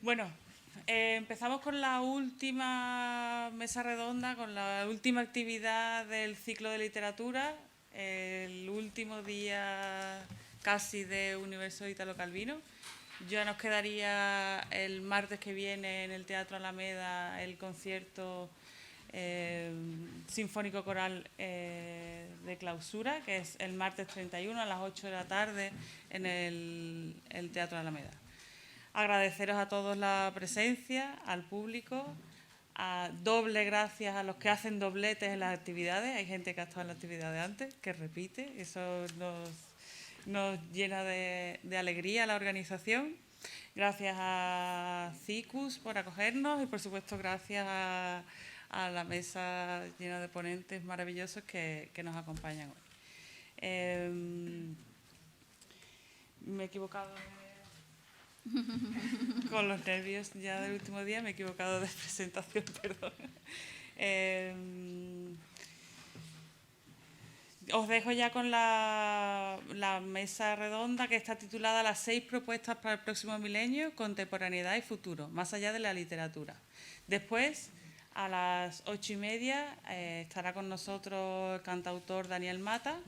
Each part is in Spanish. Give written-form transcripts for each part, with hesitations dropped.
Bueno, empezamos con la última mesa redonda, con la última actividad del ciclo de literatura, el último día casi de Universo Italo Calvino. Ya nos quedaría el martes que viene en el Teatro Alameda el concierto sinfónico coral de clausura, que es el martes 31 a las 8 de la tarde en el Teatro Alameda. Agradeceros a todos la presencia, al público, doble gracias a los que hacen dobletes en las actividades. Hay gente que ha estado en las actividades antes, que repite, eso nos llena de alegría la organización. Gracias a CICUS por acogernos y, por supuesto, gracias a la mesa llena de ponentes maravillosos que nos acompañan hoy. Me he equivocado con los nervios ya del último día, me he equivocado de presentación, perdón. Os dejo ya con la mesa redonda que está titulada Las 6 propuestas para el próximo milenio, contemporaneidad y futuro, más allá de la literatura. Después, a las 8:30, estará con nosotros el cantautor Daniel Mata.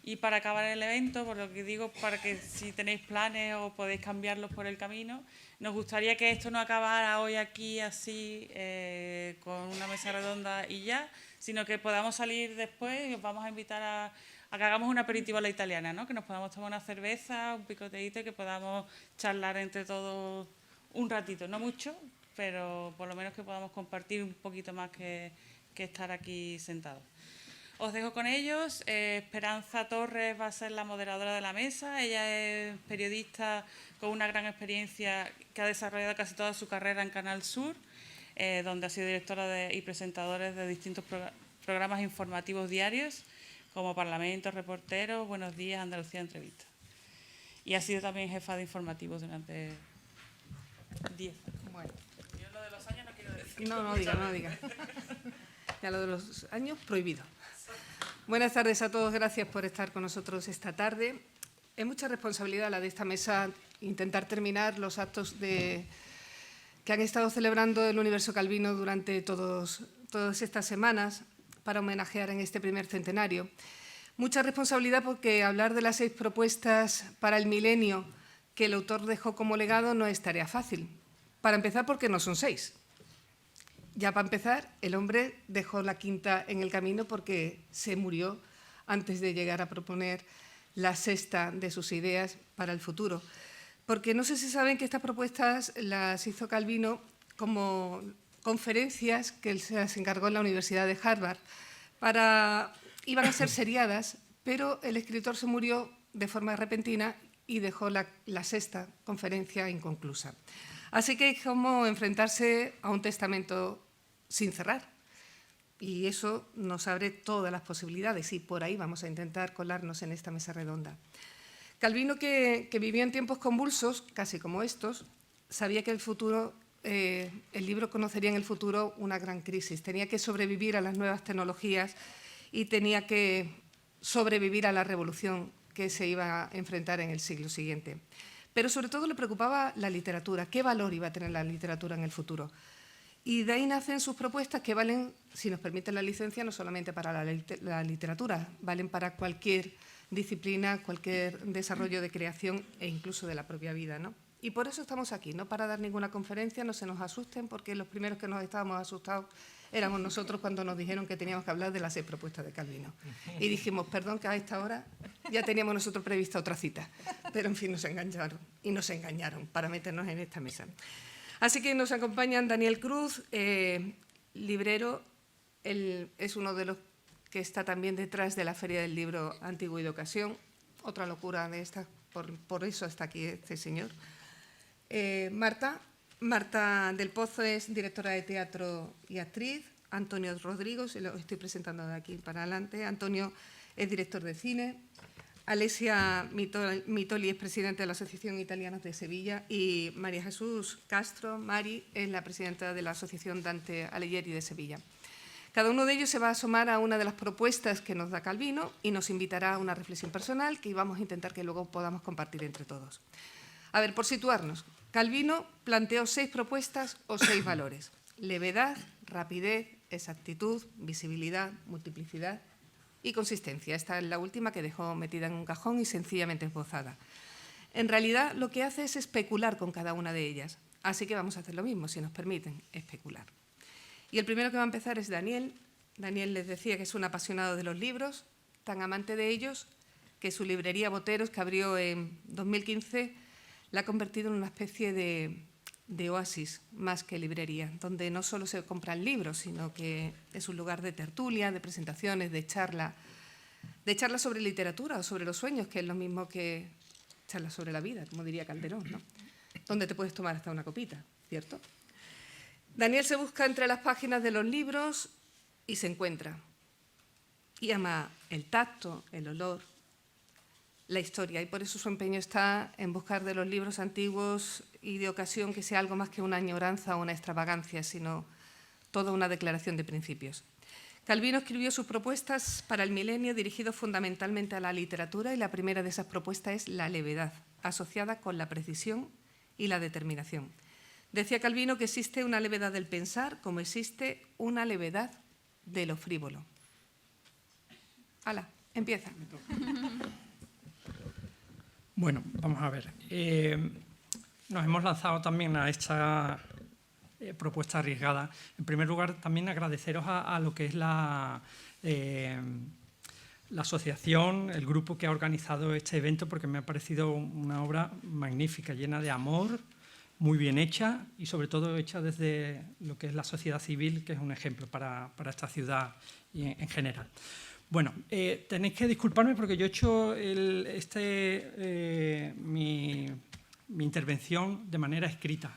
Y para acabar el evento, por lo que digo, para que si tenéis planes o podéis cambiarlos por el camino, nos gustaría que esto no acabara hoy aquí así, con una mesa redonda y ya, sino que podamos salir después y os vamos a invitar a que hagamos un aperitivo a la italiana, ¿no? Que nos podamos tomar una cerveza, un picoteíto y que podamos charlar entre todos un ratito, no mucho, pero por lo menos que podamos compartir un poquito más que estar aquí sentados. Os dejo con ellos. Esperanza Torres va a ser la moderadora de la mesa. Ella es periodista con una gran experiencia que ha desarrollado casi toda su carrera en Canal Sur, donde ha sido directora y presentadora de distintos programas informativos diarios, como Parlamento, Reporteros, Buenos Días, Andalucía Entrevista. Y ha sido también jefa de informativos durante 10 años. Bueno. Yo lo de los años no quiero decir. No diga. Ya lo de los años, prohibido. Buenas tardes a todos, gracias por estar con nosotros esta tarde. Es mucha responsabilidad la de esta mesa intentar terminar los actos que han estado celebrando el Universo Calvino durante todas estas semanas para homenajear en este primer centenario. Mucha responsabilidad porque hablar de las 6 propuestas para el milenio que el autor dejó como legado no es tarea fácil. Para empezar, porque no son 6. Ya para empezar, el hombre dejó la quinta en el camino porque se murió antes de llegar a proponer la 6ª de sus ideas para el futuro. Porque no sé si saben que estas propuestas las hizo Calvino como conferencias que él se las encargó en la Universidad de Harvard. Iban a ser seriadas, pero el escritor se murió de forma repentina y dejó la 6ª conferencia inconclusa. Así que es como enfrentarse a un testamento sin cerrar. Y eso nos abre todas las posibilidades y por ahí vamos a intentar colarnos en esta mesa redonda. Calvino, que vivió en tiempos convulsos, casi como estos, sabía que el libro conocería en el futuro una gran crisis. Tenía que sobrevivir a las nuevas tecnologías y tenía que sobrevivir a la revolución que se iba a enfrentar en el siglo siguiente. Pero sobre todo le preocupaba la literatura. ¿Qué valor iba a tener la literatura en el futuro? Y de ahí nacen sus propuestas que valen, si nos permiten la licencia, no solamente para la literatura, valen para cualquier disciplina, cualquier desarrollo de creación e incluso de la propia vida, ¿no? Y por eso estamos aquí, no para dar ninguna conferencia, no se nos asusten, porque los primeros que nos estábamos asustados éramos nosotros cuando nos dijeron que teníamos que hablar de las 6 propuestas de Calvino. Y dijimos, perdón, que a esta hora ya teníamos nosotros prevista otra cita. Pero, en fin, nos engañaron para meternos en esta mesa. Así que nos acompañan Daniel Cruz, librero. Él es uno de los que está también detrás de la Feria del Libro Antiguo y de Ocasión. Otra locura de esta, por eso está aquí este señor. Marta del Pozo es directora de teatro y actriz. Antonio Rodrigo, se lo estoy presentando de aquí para adelante. Antonio es director de cine. Alessia Mitoli es presidenta de la Asociación Italiana de Sevilla y María Jesús Castro, Mari, es la presidenta de la Asociación Dante Alighieri de Sevilla. Cada uno de ellos se va a asomar a una de las propuestas que nos da Calvino y nos invitará a una reflexión personal que vamos a intentar que luego podamos compartir entre todos. A ver, por situarnos, Calvino planteó 6 propuestas o 6 valores: levedad, rapidez, exactitud, visibilidad, multiplicidad y consistencia. Esta es la última que dejó metida en un cajón y sencillamente esbozada. En realidad, lo que hace es especular con cada una de ellas. Así que vamos a hacer lo mismo, si nos permiten, especular. Y el primero que va a empezar es Daniel. Daniel les decía que es un apasionado de los libros, tan amante de ellos que su librería Boteros, que abrió en 2015, la ha convertido en una especie de oasis más que librería, donde no solo se compran libros, sino que es un lugar de tertulia, de presentaciones, de charla sobre literatura o sobre los sueños, que es lo mismo que charla sobre la vida, como diría Calderón, ¿no? Donde te puedes tomar hasta una copita, ¿cierto? Daniel se busca entre las páginas de los libros y se encuentra. Y ama el tacto, el olor, la historia, y por eso su empeño está en buscar de los libros antiguos y de ocasión que sea algo más que una añoranza o una extravagancia, sino toda una declaración de principios. Calvino escribió sus propuestas para el milenio dirigidos fundamentalmente a la literatura, y la primera de esas propuestas es la levedad, asociada con la precisión y la determinación. Decía Calvino que existe una levedad del pensar como existe una levedad de lo frívolo. ¡Hala! Empieza. Bueno, vamos a ver. Nos hemos lanzado también a esta propuesta arriesgada. En primer lugar, también agradeceros a lo que es la asociación, el grupo que ha organizado este evento, porque me ha parecido una obra magnífica, llena de amor, muy bien hecha y sobre todo hecha desde lo que es la sociedad civil, que es un ejemplo para esta ciudad y en general. Bueno, tenéis que disculparme porque yo he hecho mi intervención de manera escrita.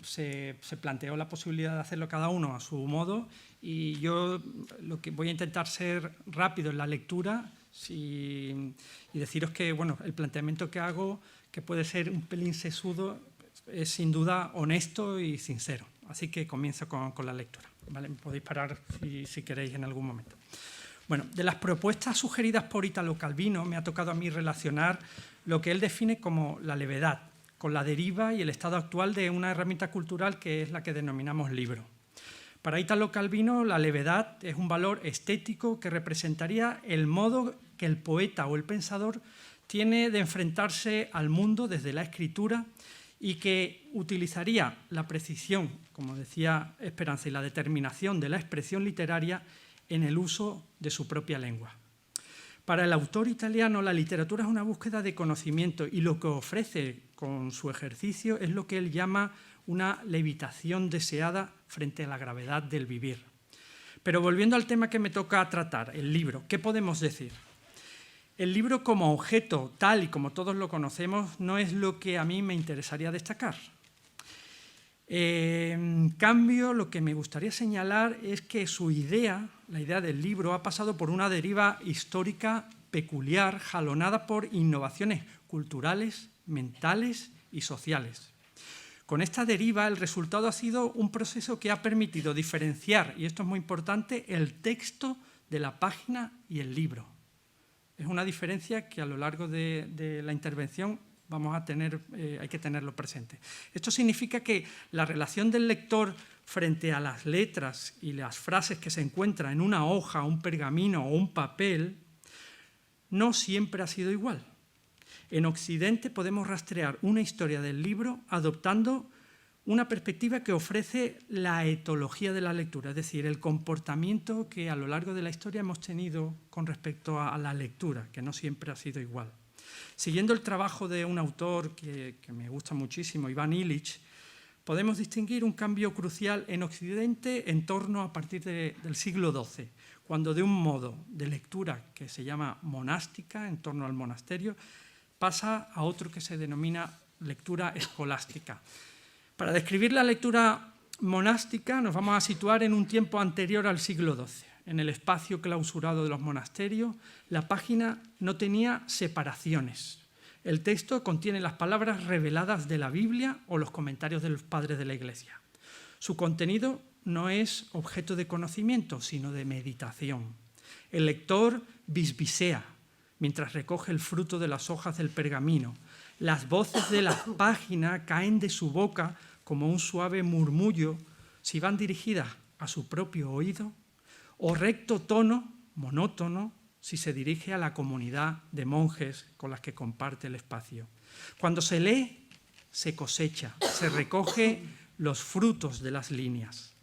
Se planteó la posibilidad de hacerlo cada uno a su modo, y yo lo que voy a intentar ser rápido en la lectura y deciros que bueno, el planteamiento que hago, que puede ser un pelín sesudo, es sin duda honesto y sincero. Así que comienzo con la lectura, ¿vale? Me podéis parar si queréis en algún momento. Bueno, de las propuestas sugeridas por Italo Calvino me ha tocado a mí relacionar lo que él define como la levedad con la deriva y el estado actual de una herramienta cultural que es la que denominamos libro. Para Italo Calvino, la levedad es un valor estético que representaría el modo que el poeta o el pensador tiene de enfrentarse al mundo desde la escritura, y que utilizaría la precisión, como decía Esperanza, y la determinación de la expresión literaria en el uso de su propia lengua. Para el autor italiano, la literatura es una búsqueda de conocimiento, y lo que ofrece con su ejercicio es lo que él llama una levitación deseada frente a la gravedad del vivir. Pero volviendo al tema que me toca tratar, el libro, ¿qué podemos decir? El libro como objeto, tal y como todos lo conocemos, no es lo que a mí me interesaría destacar. En cambio, lo que me gustaría señalar es que su idea, la idea del libro, ha pasado por una deriva histórica peculiar, jalonada por innovaciones culturales, mentales y sociales. Con esta deriva, el resultado ha sido un proceso que ha permitido diferenciar, y esto es muy importante, el texto de la página y el libro. Es una diferencia que a lo largo de la intervención hay que tenerlo presente. Esto significa que la relación del lector frente a las letras y las frases que se encuentran en una hoja, un pergamino o un papel no siempre ha sido igual. En Occidente podemos rastrear una historia del libro adoptando una perspectiva que ofrece la etología de la lectura, es decir, el comportamiento que a lo largo de la historia hemos tenido con respecto a la lectura, que no siempre ha sido igual. Siguiendo el trabajo de un autor que me gusta muchísimo, Iván Illich, podemos distinguir un cambio crucial en Occidente en torno a partir del siglo XII, cuando de un modo de lectura que se llama monástica, en torno al monasterio, pasa a otro que se denomina lectura escolástica. Para describir la lectura monástica nos vamos a situar en un tiempo anterior al siglo XII. En el espacio clausurado de los monasterios, la página no tenía separaciones. El texto contiene las palabras reveladas de la Biblia o los comentarios de los padres de la Iglesia. Su contenido no es objeto de conocimiento, sino de meditación. El lector bisbisea mientras recoge el fruto de las hojas del pergamino. Las voces de la página caen de su boca como un suave murmullo si van dirigidas a su propio oído, o recto tono, monótono, si se dirige a la comunidad de monjes con las que comparte el espacio. Cuando se lee, se cosecha, se recoge los frutos de las líneas.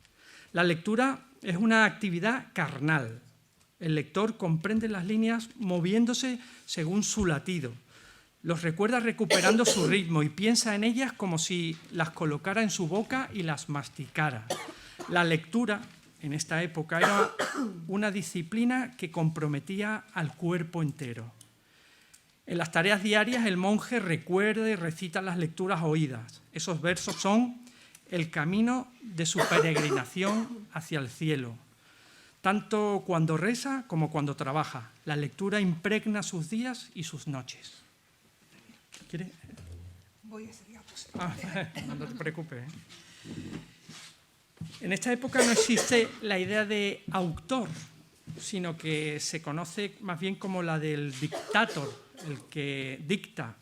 La lectura es una actividad carnal. El lector comprende las líneas moviéndose según su latido, los recuerda recuperando su ritmo y piensa en ellas como si las colocara en su boca y las masticara. La lectura, en esta época, era una disciplina que comprometía al cuerpo entero. En las tareas diarias, el monje recuerda y recita las lecturas oídas. Esos versos son el camino de su peregrinación hacia el cielo. Tanto cuando reza como cuando trabaja, la lectura impregna sus días y sus noches. ¿Quieres? Voy a ese diapositivo. No te preocupes. En esta época no existe la idea de autor, sino que se conoce más bien como la del dictator, el que dicta,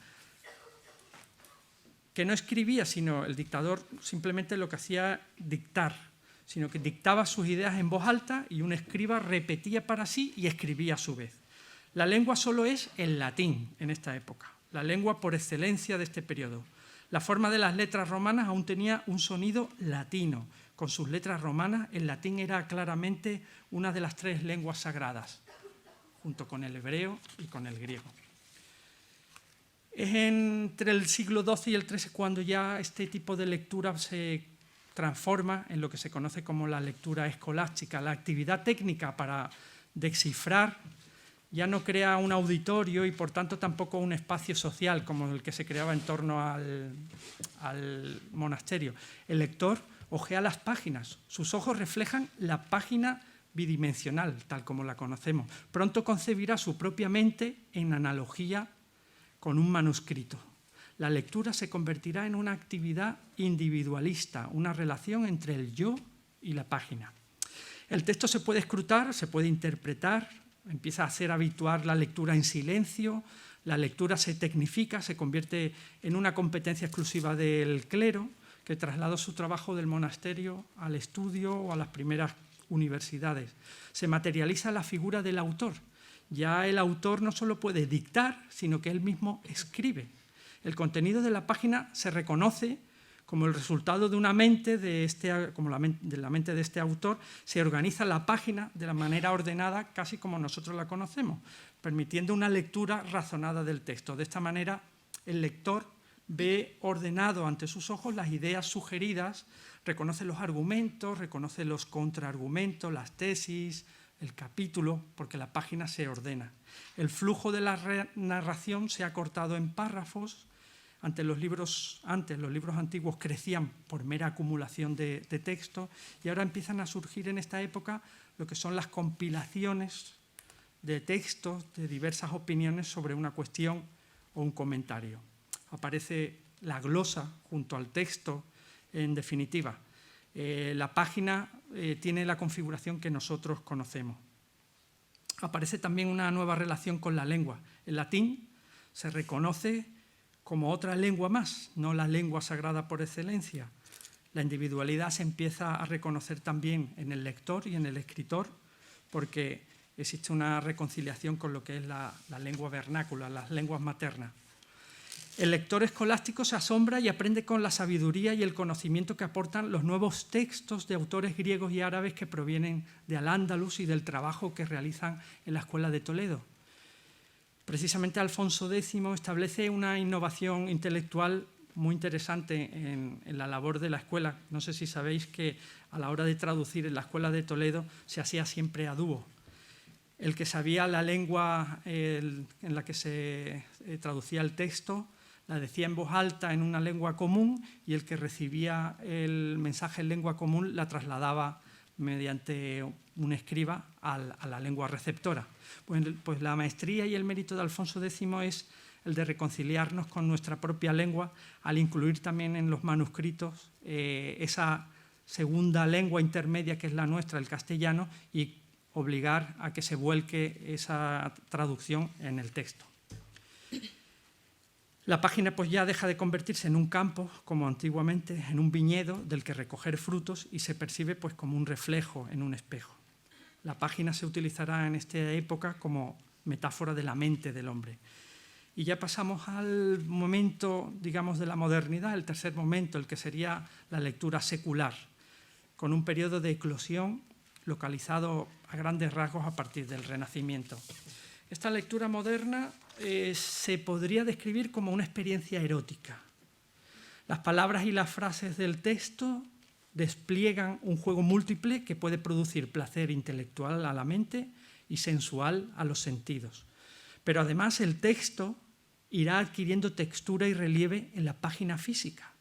que no escribía, sino el dictador simplemente lo que hacía dictar, sino que dictaba sus ideas en voz alta y un escriba repetía para sí y escribía a su vez. La lengua solo es el latín en esta época, la lengua por excelencia de este periodo. La forma de las letras romanas aún tenía un sonido latino. Con sus letras romanas, el latín era claramente una de las 3 lenguas sagradas, junto con el hebreo y con el griego. Es entre el siglo XII y el XIII cuando ya este tipo de lectura se transforma en lo que se conoce como la lectura escolástica. La actividad técnica para descifrar ya no crea un auditorio y por tanto tampoco un espacio social como el que se creaba en torno al monasterio. El lector ojea las páginas, sus ojos reflejan la página bidimensional, tal como la conocemos. Pronto concebirá su propia mente en analogía con un manuscrito. La lectura se convertirá en una actividad individualista, una relación entre el yo y la página. El texto se puede escrutar, se puede interpretar, empieza a hacer habitual la lectura en silencio, la lectura se tecnifica, se convierte en una competencia exclusiva del clero, que trasladó su trabajo del monasterio al estudio o a las primeras universidades. Se materializa la figura del autor. Ya el autor no solo puede dictar, sino que él mismo escribe. El contenido de la página se reconoce como el resultado de una mente de la mente de este autor. Se organiza la página de la manera ordenada, casi como nosotros la conocemos, permitiendo una lectura razonada del texto. De esta manera, el lector ve ordenado ante sus ojos las ideas sugeridas, reconoce los argumentos, reconoce los contraargumentos, las tesis, el capítulo, porque la página se ordena. El flujo de la narración se ha cortado en párrafos. Antes los libros antiguos crecían por mera acumulación de texto y ahora empiezan a surgir en esta época lo que son las compilaciones de textos de diversas opiniones sobre una cuestión o un comentario. Aparece la glosa junto al texto, en definitiva. La página tiene la configuración que nosotros conocemos. Aparece también una nueva relación con la lengua. El latín se reconoce como otra lengua más, no la lengua sagrada por excelencia. La individualidad se empieza a reconocer también en el lector y en el escritor, porque existe una reconciliación con lo que es la lengua vernácula, las lenguas maternas. El lector escolástico se asombra y aprende con la sabiduría y el conocimiento que aportan los nuevos textos de autores griegos y árabes que provienen de Al-Ándalus y del trabajo que realizan en la Escuela de Toledo. Precisamente Alfonso X establece una innovación intelectual muy interesante en la labor de la escuela. No sé si sabéis que a la hora de traducir en la Escuela de Toledo se hacía siempre a dúo. El que sabía la lengua en la que se traducía el texto la decía en voz alta en una lengua común y el que recibía el mensaje en lengua común la trasladaba mediante un escriba a la lengua receptora. Pues la maestría y el mérito de Alfonso X es el de reconciliarnos con nuestra propia lengua al incluir también en los manuscritos esa segunda lengua intermedia que es la nuestra, el castellano, y obligar a que se vuelque esa traducción en el texto. La página pues ya deja de convertirse en un campo, como antiguamente, en un viñedo del que recoger frutos y se percibe pues como un reflejo en un espejo. La página se utilizará en esta época como metáfora de la mente del hombre. Y ya pasamos al momento, digamos, de la modernidad, el tercer momento, el que sería la lectura secular, con un periodo de eclosión localizado a grandes rasgos a partir del Renacimiento. Esta lectura moderna se podría describir como una experiencia erótica. Las palabras y las frases del texto despliegan un juego múltiple que puede producir placer intelectual a la mente y sensual a los sentidos. Pero además el texto irá adquiriendo textura y relieve en la página física.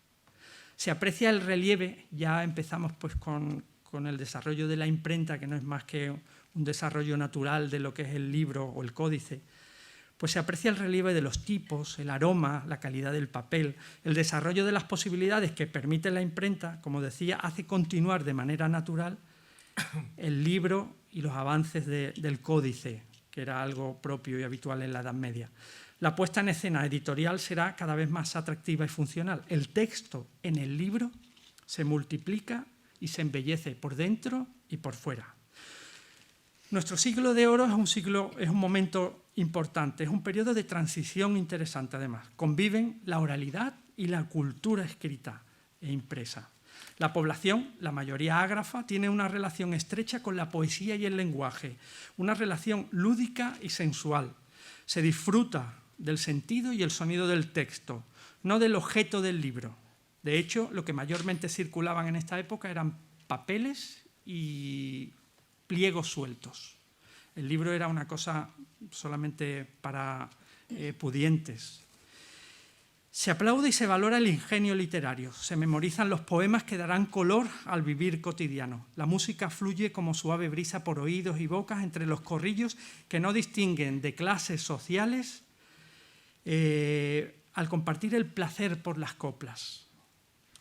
Se aprecia el relieve, ya empezamos pues con el desarrollo de la imprenta, que no es más que un desarrollo natural de lo que es el libro o el códice, pues se aprecia el relieve de los tipos, el aroma, la calidad del papel, el desarrollo de las posibilidades que permite la imprenta, como decía, hace continuar de manera natural el libro y los avances del códice, que era algo propio y habitual en la Edad Media. La puesta en escena editorial será cada vez más atractiva y funcional. El texto en el libro se multiplica y se embellece por dentro y por fuera. Nuestro siglo de oro es un momento importante, es un periodo de transición interesante además. Conviven la oralidad y la cultura escrita e impresa. La población, la mayoría ágrafa, tiene una relación estrecha con la poesía y el lenguaje, una relación lúdica y sensual. Se disfruta del sentido y el sonido del texto, no del objeto del libro. De hecho, lo que mayormente circulaban en esta época eran papeles y pliegos sueltos. El libro era una cosa solamente para pudientes. Se aplaude y se valora el ingenio literario, se memorizan los poemas que darán color al vivir cotidiano. La música fluye como suave brisa por oídos y bocas entre los corrillos que no distinguen de clases sociales al compartir el placer por las coplas.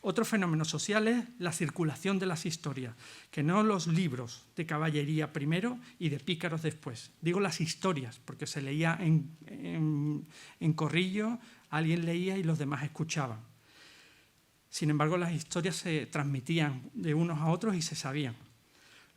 Otro fenómeno social es la circulación de las historias, que no los libros de caballería primero y de pícaros después. Digo las historias, porque se leía en corrillo, alguien leía y los demás escuchaban. Sin embargo, las historias se transmitían de unos a otros y se sabían.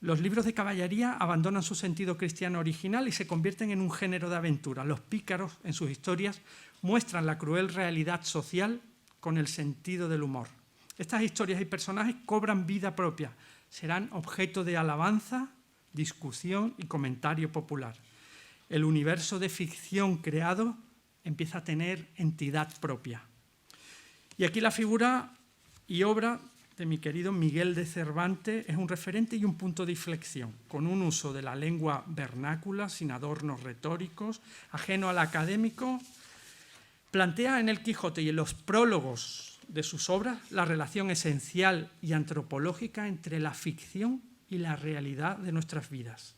Los libros de caballería abandonan su sentido cristiano original y se convierten en un género de aventura. Los pícaros, en sus historias, muestran la cruel realidad social con el sentido del humor. Estas historias y personajes cobran vida propia, serán objeto de alabanza, discusión y comentario popular. El universo de ficción creado empieza a tener entidad propia. Y aquí la figura y obra de mi querido Miguel de Cervantes es un referente y un punto de inflexión, con un uso de la lengua vernácula, sin adornos retóricos, ajeno al académico. Plantea en el Quijote y en los prólogos de sus obras la relación esencial y antropológica entre la ficción y la realidad de nuestras vidas.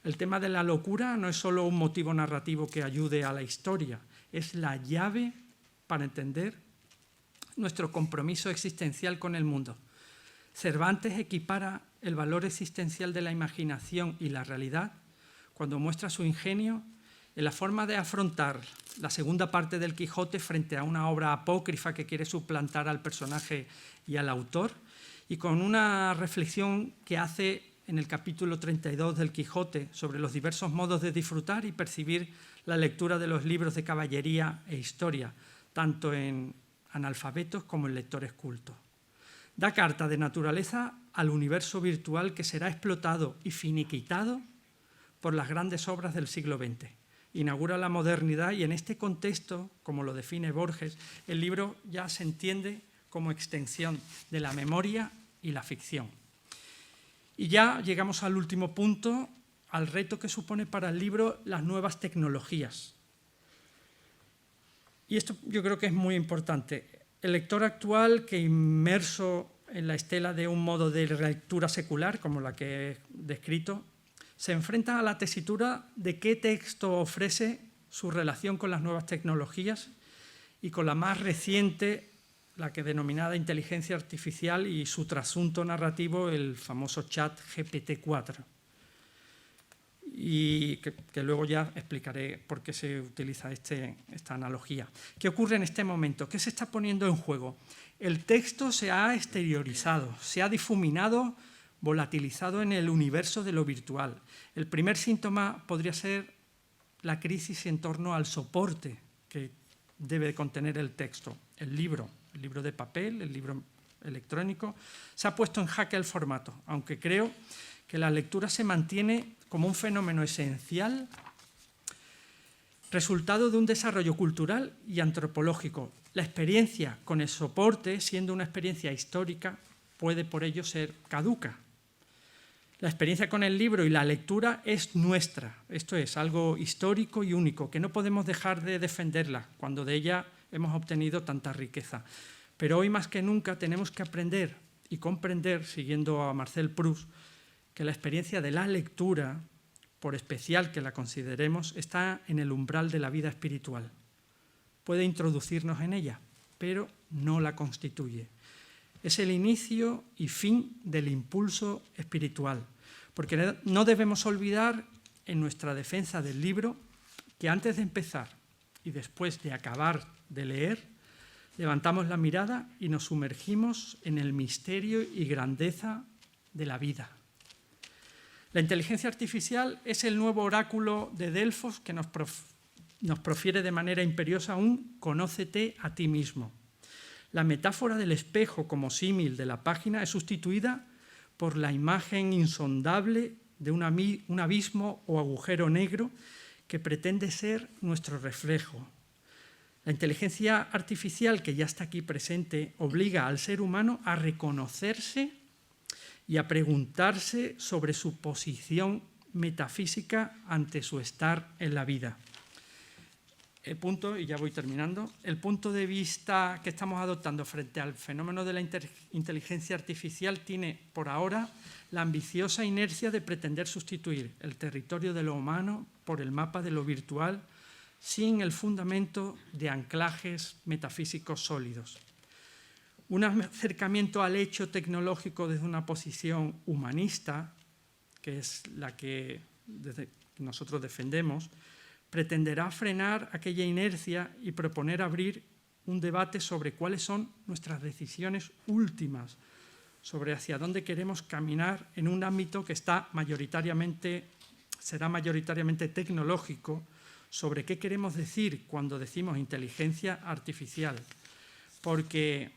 El tema de la locura no es solo un motivo narrativo que ayude a la historia, es la llave para entender nuestro compromiso existencial con el mundo. Cervantes equipara el valor existencial de la imaginación y la realidad cuando muestra su ingenio en la forma de afrontar la segunda parte del Quijote frente a una obra apócrifa que quiere suplantar al personaje y al autor, y con una reflexión que hace en el capítulo 32 del Quijote sobre los diversos modos de disfrutar y percibir la lectura de los libros de caballería e historia, tanto en analfabetos como en lectores cultos. Da carta de naturaleza al universo virtual que será explotado y finiquitado por las grandes obras del siglo XX. Inaugura la modernidad y en este contexto, como lo define Borges, el libro ya se entiende como extensión de la memoria y la ficción. Y ya llegamos al último punto, al reto que supone para el libro las nuevas tecnologías. Y esto yo creo que es muy importante. El lector actual, que inmerso en la estela de un modo de lectura secular, como la que he descrito, se enfrenta a la tesitura de qué texto ofrece su relación con las nuevas tecnologías y con la más reciente, la que denominada inteligencia artificial y su trasunto narrativo, el famoso chat GPT-4. y que luego ya explicaré por qué se utiliza esta analogía. ¿Qué ocurre en este momento? ¿Qué se está poniendo en juego? El texto se ha exteriorizado, se ha difuminado, volatilizado en el universo de lo virtual. El primer síntoma podría ser la crisis en torno al soporte que debe contener el texto, el libro de papel, el libro electrónico. Se ha puesto en jaque el formato, aunque creo que la lectura se mantiene como un fenómeno esencial, resultado de un desarrollo cultural y antropológico. La experiencia con el soporte, siendo una experiencia histórica, puede por ello ser caduca. La experiencia con el libro y la lectura es nuestra, esto es algo histórico y único, que no podemos dejar de defenderla cuando de ella hemos obtenido tanta riqueza. Pero hoy más que nunca tenemos que aprender y comprender, siguiendo a Marcel Proust, que la experiencia de la lectura, por especial que la consideremos, está en el umbral de la vida espiritual. Puede introducirnos en ella, pero no la constituye. Es el inicio y fin del impulso espiritual, porque no debemos olvidar en nuestra defensa del libro que antes de empezar y después de acabar de leer, levantamos la mirada y nos sumergimos en el misterio y grandeza de la vida. La inteligencia artificial es el nuevo oráculo de Delfos que nos profiere de manera imperiosa un «conócete a ti mismo». La metáfora del espejo como símil de la página es sustituida por la imagen insondable de un abismo o agujero negro que pretende ser nuestro reflejo. La inteligencia artificial, que ya está aquí presente, obliga al ser humano a reconocerse y a preguntarse sobre su posición metafísica ante su estar en la vida. El punto, y ya voy terminando, el punto de vista que estamos adoptando frente al fenómeno de la inteligencia artificial tiene por ahora la ambiciosa inercia de pretender sustituir el territorio de lo humano por el mapa de lo virtual sin el fundamento de anclajes metafísicos sólidos. Un acercamiento al hecho tecnológico desde una posición humanista, que es la que nosotros defendemos, pretenderá frenar aquella inercia y proponer abrir un debate sobre cuáles son nuestras decisiones últimas, sobre hacia dónde queremos caminar en un ámbito que será mayoritariamente tecnológico, sobre qué queremos decir cuando decimos inteligencia artificial. Porque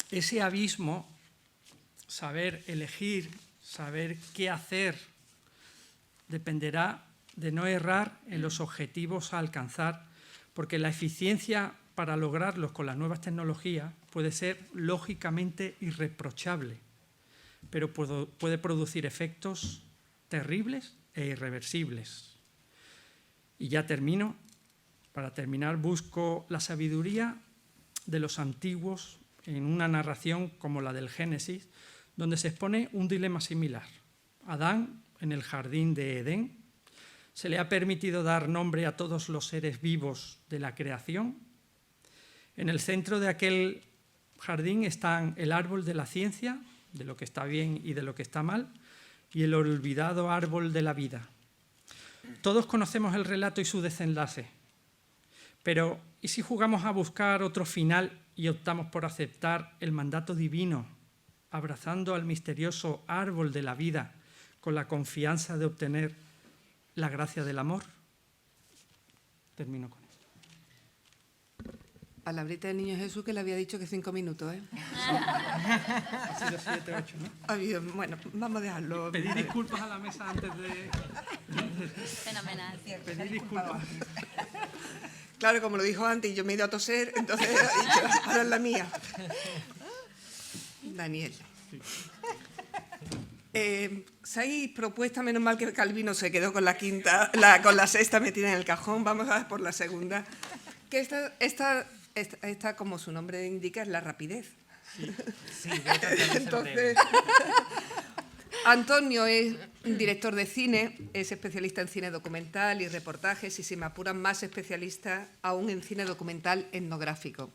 ese abismo, saber elegir, saber qué hacer, dependerá de no errar en los objetivos a alcanzar, porque la eficiencia para lograrlos con las nuevas tecnologías puede ser lógicamente irreprochable, pero puede producir efectos terribles e irreversibles. Y ya termino. Para terminar, busco la sabiduría de los antiguos en una narración como la del Génesis, donde se expone un dilema similar. Adán, en el jardín de Edén, se le ha permitido dar nombre a todos los seres vivos de la creación. En el centro de aquel jardín están el árbol de la ciencia, de lo que está bien y de lo que está mal, y el olvidado árbol de la vida. Todos conocemos el relato y su desenlace, pero ¿y si jugamos a buscar otro final y optamos por aceptar el mandato divino, abrazando al misterioso árbol de la vida con la confianza de obtener la gracia del amor? Termino con esto. Palabrita del Niño Jesús que le había dicho que 5 minutos, ¿eh? Ha sido 7, 8, ¿no? Bueno, vamos a dejarlo. Pedí disculpas a la mesa antes de... Fenomenal. Pedí disculpas. Claro, como lo dijo antes, y yo me he ido a toser, entonces he dicho, ahora es la mía. Daniel. Seis propuestas, menos mal que Calvino se quedó con la quinta, con la sexta metida en el cajón. Vamos a ver por la segunda. Que esta, como su nombre indica, es la rapidez. Sí, entonces, Antonio es director de cine, es especialista en cine documental y reportajes y, si me apuran, más especialista aún en cine documental etnográfico.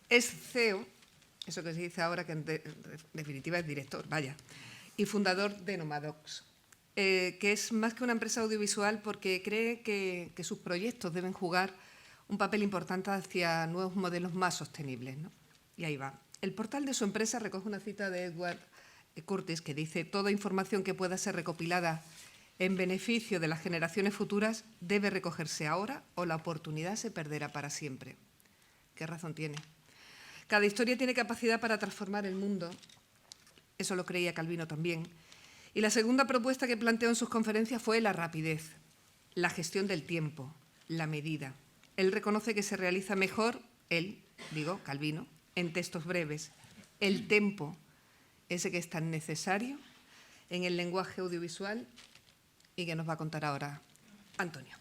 Es CEO, eso que se dice ahora que en definitiva es director, vaya, y fundador de Nomadox. que es más que una empresa audiovisual porque cree que sus proyectos deben jugar un papel importante hacia nuevos modelos más sostenibles, ¿no? Y ahí va. El portal de su empresa recoge una cita de Edward Curtis que dice: toda información que pueda ser recopilada en beneficio de las generaciones futuras debe recogerse ahora o la oportunidad se perderá para siempre. ¿Qué razón tiene? Cada historia tiene capacidad para transformar el mundo. Eso lo creía Calvino también. Y la segunda propuesta que planteó en sus conferencias fue la rapidez, la gestión del tiempo, la medida. Él reconoce que se realiza mejor, Calvino, en textos breves. El tempo, ese que es tan necesario en el lenguaje audiovisual y que nos va a contar ahora Antonio.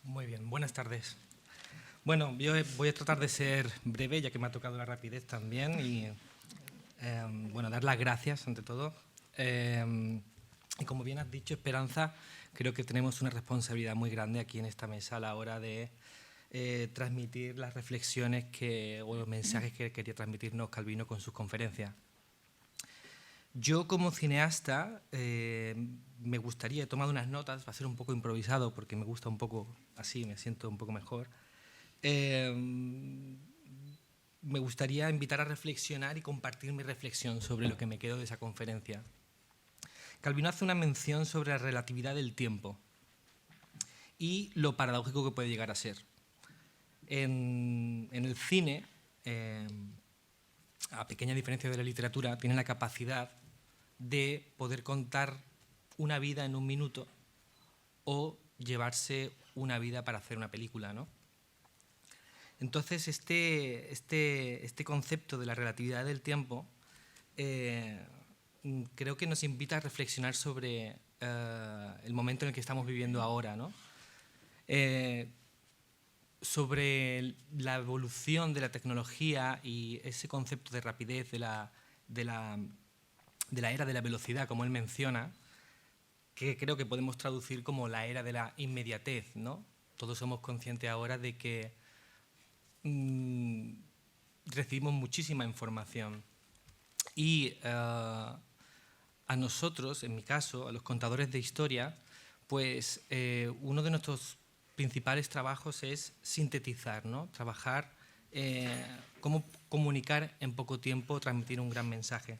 Muy bien, buenas tardes. Bueno, yo voy a tratar de ser breve, ya que me ha tocado la rapidez también, y dar las gracias ante todo. Y como bien has dicho, Esperanza, creo que tenemos una responsabilidad muy grande aquí en esta mesa a la hora de transmitir las reflexiones o los mensajes que quería transmitirnos Calvino con sus conferencias. Yo como cineasta me gustaría, he tomado unas notas, va a ser un poco improvisado porque me gusta un poco así, me siento un poco mejor. Me gustaría invitar a reflexionar y compartir mi reflexión sobre lo que me quedo de esa conferencia. Calvino hace una mención sobre la relatividad del tiempo y lo paradójico que puede llegar a ser. En el cine, a pequeña diferencia de la literatura, tiene la capacidad de poder contar una vida en un minuto o llevarse una vida para hacer una película, ¿no? Entonces, este concepto de la relatividad del tiempo creo que nos invita a reflexionar sobre el momento en el que estamos viviendo ahora, ¿no? Sobre la evolución de la tecnología y ese concepto de rapidez de la era de la velocidad, como él menciona, que creo que podemos traducir como la era de la inmediatez, ¿no? Todos somos conscientes ahora de que recibimos muchísima información y a nosotros, en mi caso, a los contadores de historia, pues uno de nuestros principales trabajos es sintetizar, ¿no? Trabajar cómo comunicar en poco tiempo, transmitir un gran mensaje.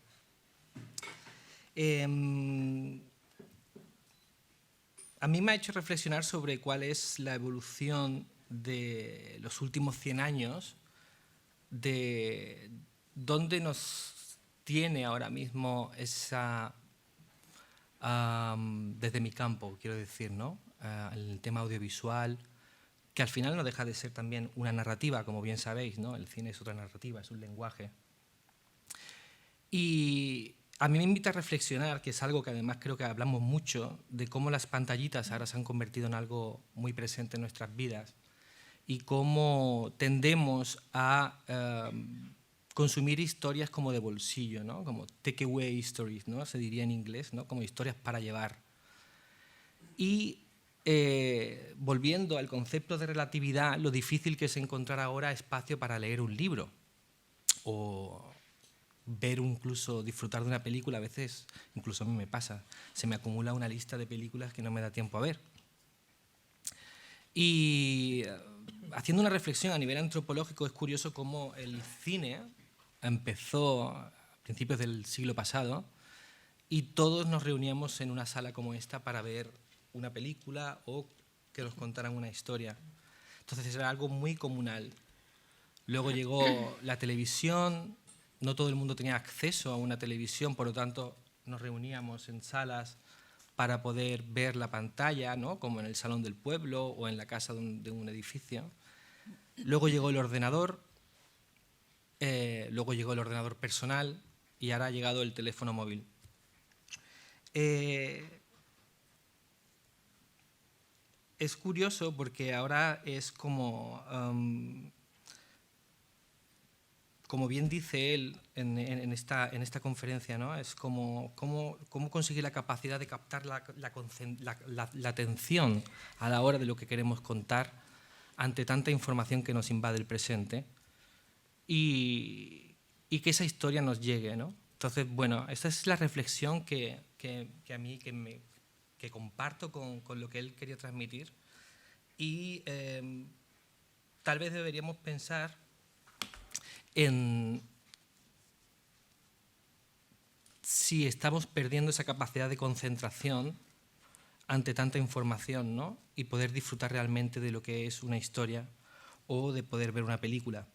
A mí me ha hecho reflexionar sobre cuál es la evolución de los últimos 100 años, de dónde nos tiene ahora mismo esa, desde mi campo, quiero decir, ¿no? El tema audiovisual, que al final no deja de ser también una narrativa, como bien sabéis, ¿no? El cine es otra narrativa, es un lenguaje. Y a mí me invita a reflexionar, que es algo que además creo que hablamos mucho, de cómo las pantallitas ahora se han convertido en algo muy presente en nuestras vidas y cómo tendemos a consumir historias como de bolsillo, ¿no? Como takeaway stories, ¿no? Se diría en inglés, ¿no? Como historias para llevar. Y volviendo al concepto de relatividad, lo difícil que es encontrar ahora espacio para leer un libro o ver, incluso disfrutar de una película. A veces, incluso a mí me pasa, se me acumula una lista de películas que no me da tiempo a ver. Y haciendo una reflexión a nivel antropológico, es curioso cómo el cine empezó a principios del siglo pasado y todos nos reuníamos en una sala como esta para ver una película o que nos contaran una historia. Entonces era algo muy comunal. Luego llegó la televisión, no todo el mundo tenía acceso a una televisión, por lo tanto nos reuníamos en salas para poder ver la pantalla, ¿no? Como en el salón del pueblo o en la casa de un edificio. Luego llegó el ordenador, luego llegó el ordenador personal y ahora ha llegado el teléfono móvil. Es curioso porque ahora es como bien dice él en esta conferencia, ¿no? Es como cómo conseguir la capacidad de captar la atención a la hora de lo que queremos contar ante tanta información que nos invade el presente y que esa historia nos llegue, ¿no? Entonces, bueno, esta es la reflexión que a mí que comparto con lo que él quería transmitir, y tal vez deberíamos pensar en si estamos perdiendo esa capacidad de concentración ante tanta información, ¿no? Y poder disfrutar realmente de lo que es una historia o de poder ver una película.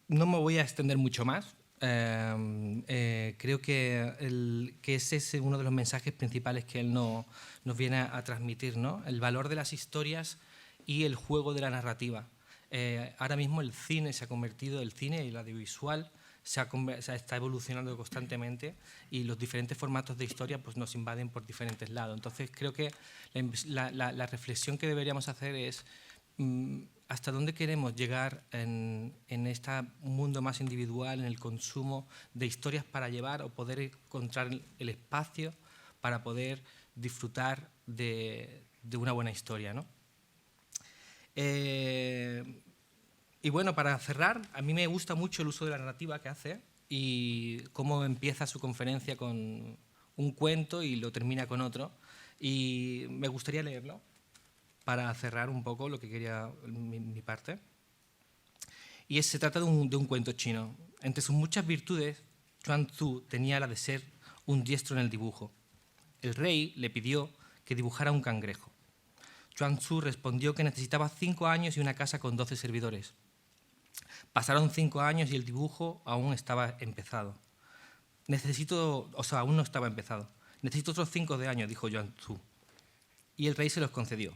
No me voy a extender mucho más. Creo que ese es uno de los mensajes principales que él nos viene a transmitir, ¿no? El valor de las historias y el juego de la narrativa. Ahora mismo el cine se ha convertido, el cine y el audiovisual está evolucionando constantemente, y los diferentes formatos de historia pues, nos invaden por diferentes lados. Entonces creo que la reflexión que deberíamos hacer es hasta dónde queremos llegar en este mundo más individual, en el consumo de historias para llevar o poder encontrar el espacio para poder disfrutar de una buena historia, ¿no? Y bueno, para cerrar, a mí me gusta mucho el uso de la narrativa que hace y cómo empieza su conferencia con un cuento y lo termina con otro. Y me gustaría leerlo para cerrar un poco lo que quería mi parte. Y se trata de un cuento chino. Entre sus muchas virtudes, Chuang Tzu tenía la de ser un diestro en el dibujo. El rey le pidió que dibujara un cangrejo. Chuang Tzu respondió que necesitaba 5 años y una casa con 12 servidores. Pasaron 5 años y el dibujo aún estaba empezado. Aún no estaba empezado. Necesito otros 5 años, dijo Chuang Tzu. Y el rey se los concedió.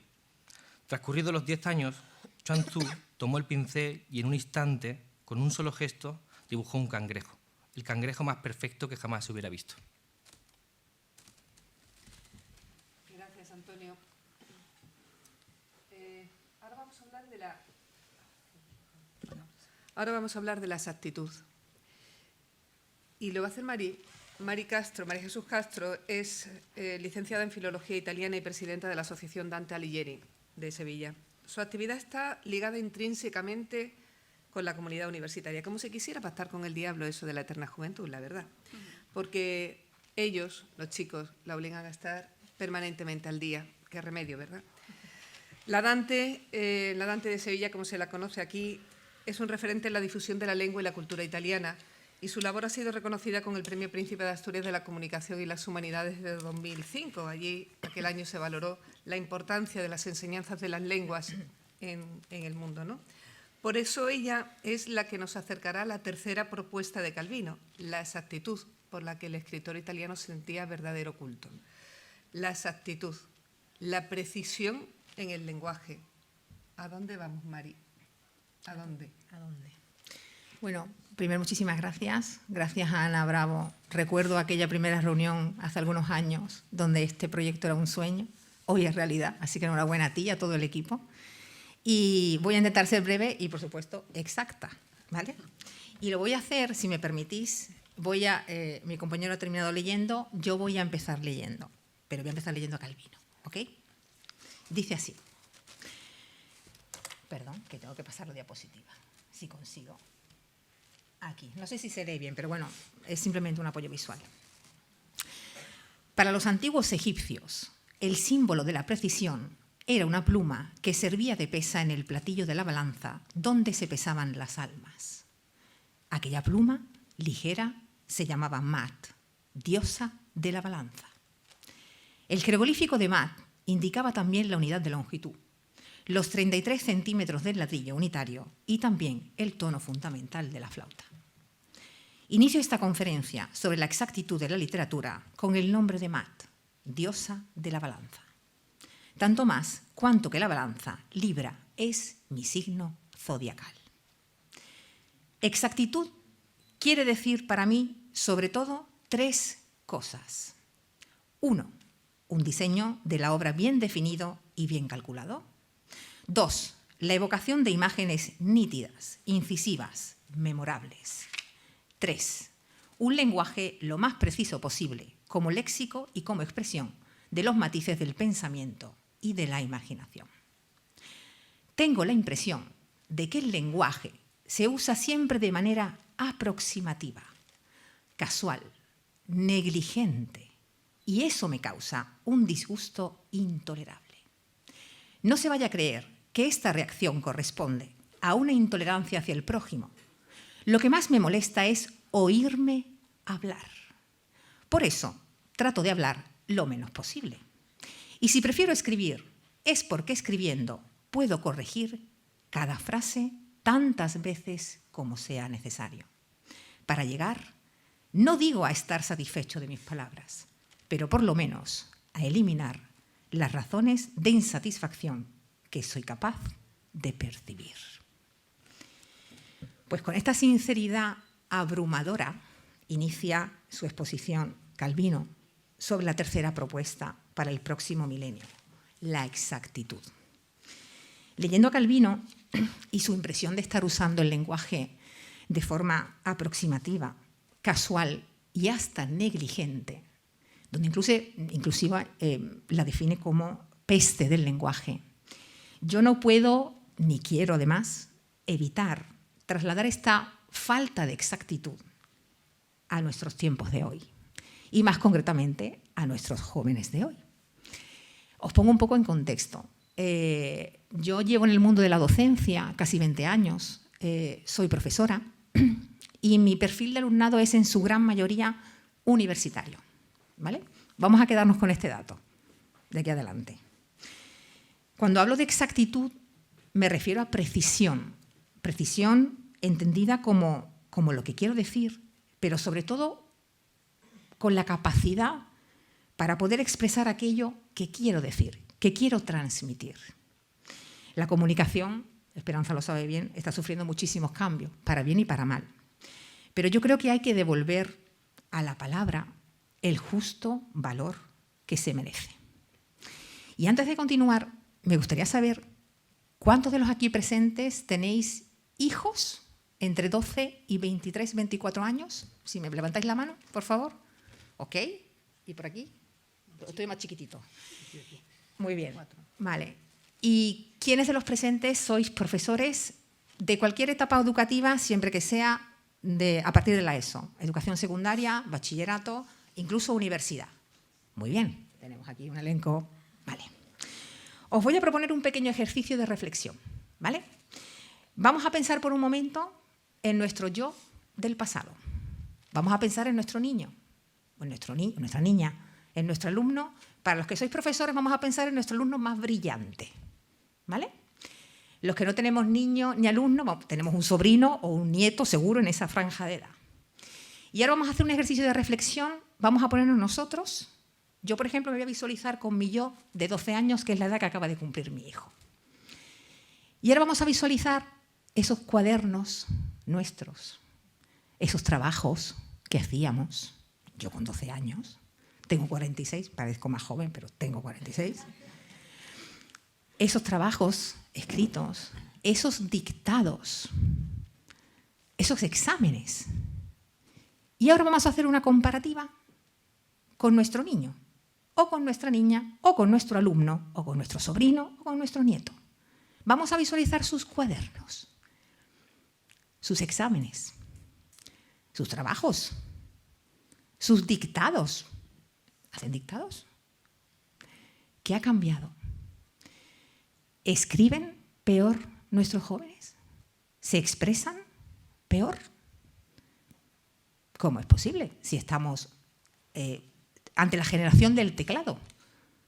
Transcurridos los 10 años, Chuang Tzu tomó el pincel y en un instante, con un solo gesto, dibujó un cangrejo. El cangrejo más perfecto que jamás se hubiera visto. Gracias, Antonio. Ahora vamos a hablar de la exactitud. Y lo va a hacer María Jesús Castro, es licenciada en Filología Italiana y presidenta de la Asociación Dante Alighieri de Sevilla. Su actividad está ligada intrínsecamente con la comunidad universitaria. Como se quisiera pactar con el diablo eso de la eterna juventud, la verdad. Porque ellos, los chicos, la obligan a estar permanentemente al día. Qué remedio, ¿verdad? La Dante de Sevilla, como se la conoce aquí, es un referente en la difusión de la lengua y la cultura italiana, y su labor ha sido reconocida con el Premio Príncipe de Asturias de la Comunicación y las Humanidades de 2005. Aquel año se valoró la importancia de las enseñanzas de las lenguas en el mundo, ¿no? Por eso ella es la que nos acercará a la tercera propuesta de Calvino, la exactitud, por la que el escritor italiano sentía verdadero culto. La exactitud, la precisión en el lenguaje. ¿A dónde vamos, Mari? ¿A dónde? ¿A dónde? Bueno, primero muchísimas gracias. Gracias a Ana Bravo. Recuerdo aquella primera reunión hace algunos años donde este proyecto era un sueño. Hoy es realidad, así que enhorabuena a ti y a todo el equipo. Y voy a intentar ser breve y, por supuesto, exacta, ¿vale? Y lo voy a hacer, si me permitís, mi compañero ha terminado leyendo, yo voy a empezar leyendo, pero voy a empezar leyendo a Calvino, ¿ok? Dice así. Perdón, que tengo que pasar la diapositiva, si consigo. Aquí, no sé si se lee bien, pero bueno, es simplemente un apoyo visual. Para los antiguos egipcios, el símbolo de la precisión era una pluma que servía de pesa en el platillo de la balanza donde se pesaban las almas. Aquella pluma, ligera, se llamaba Mat, diosa de la balanza. El jeroglífico de Mat indicaba también la unidad de longitud, los 33 centímetros del ladrillo unitario y también el tono fundamental de la flauta. Inicio esta conferencia sobre la exactitud de la literatura con el nombre de Mat, diosa de la balanza. Tanto más cuanto que la balanza, Libra, es mi signo zodiacal. Exactitud quiere decir para mí, sobre todo, 3 cosas. 1, un diseño de la obra bien definido y bien calculado. 2, la evocación de imágenes nítidas, incisivas, memorables. 3, un lenguaje lo más preciso posible, como léxico y como expresión de los matices del pensamiento y de la imaginación. Tengo la impresión de que el lenguaje se usa siempre de manera aproximativa, casual, negligente, y eso me causa un disgusto intolerable. No se vaya a creer que esta reacción corresponde a una intolerancia hacia el prójimo. Lo que más me molesta es oírme hablar. Por eso trato de hablar lo menos posible. Y si prefiero escribir, es porque escribiendo puedo corregir cada frase tantas veces como sea necesario. Para llegar, no digo a estar satisfecho de mis palabras, pero por lo menos a eliminar las razones de insatisfacción que soy capaz de percibir. Pues con esta sinceridad abrumadora inicia su exposición Calvino sobre la tercera propuesta para el próximo milenio, la exactitud. Leyendo a Calvino y su impresión de estar usando el lenguaje de forma aproximativa, casual y hasta negligente, donde inclusive la define como peste del lenguaje, yo no puedo, ni quiero además, evitar trasladar esta falta de exactitud a nuestros tiempos de hoy y más concretamente a nuestros jóvenes de hoy. Os pongo un poco en contexto. Yo llevo en el mundo de la docencia casi 20 años, soy profesora y mi perfil de alumnado es en su gran mayoría universitario, ¿vale? Vamos a quedarnos con este dato de aquí adelante. Cuando hablo de exactitud me refiero a precisión, precisión entendida como lo que quiero decir, pero sobre todo con la capacidad para poder expresar aquello que quiero decir, que quiero transmitir. La comunicación, Esperanza lo sabe bien, está sufriendo muchísimos cambios, para bien y para mal. Pero yo creo que hay que devolver a la palabra el justo valor que se merece. Y antes de continuar, me gustaría saber cuántos de los aquí presentes tenéis hijos entre 12 y 23, 24 años. Si me levantáis la mano, por favor. ¿Ok? ¿Y por aquí? Estoy más chiquitito. Muy bien. Vale. ¿Y quiénes de los presentes sois profesores de cualquier etapa educativa, siempre que sea a partir de la ESO? Educación secundaria, bachillerato, incluso universidad. Muy bien. Tenemos aquí un elenco. Vale. Os voy a proponer un pequeño ejercicio de reflexión, ¿vale? Vamos a pensar por un momento en nuestro yo del pasado. Vamos a pensar en nuestro niño, o en nuestra niña, en nuestro alumno. Para los que sois profesores, vamos a pensar en nuestro alumno más brillante, ¿vale? Los que no tenemos niño ni alumno, tenemos un sobrino o un nieto seguro en esa franja de edad. Y ahora vamos a hacer un ejercicio de reflexión. Vamos a ponernos nosotros. Yo, por ejemplo, me voy a visualizar con mi yo de 12 años, que es la edad que acaba de cumplir mi hijo. Y ahora vamos a visualizar esos cuadernos nuestros, esos trabajos que hacíamos, yo con 12 años, tengo 46, parezco más joven, pero tengo 46. Esos trabajos escritos, esos dictados, esos exámenes. Y ahora vamos a hacer una comparativa con nuestro niño, o con nuestra niña, o con nuestro alumno, o con nuestro sobrino, o con nuestro nieto. Vamos a visualizar sus cuadernos, sus exámenes, sus trabajos, sus dictados. ¿Hacen dictados? ¿Qué ha cambiado? ¿Escriben peor nuestros jóvenes? ¿Se expresan peor? ¿Cómo es posible si estamos ante la generación del teclado?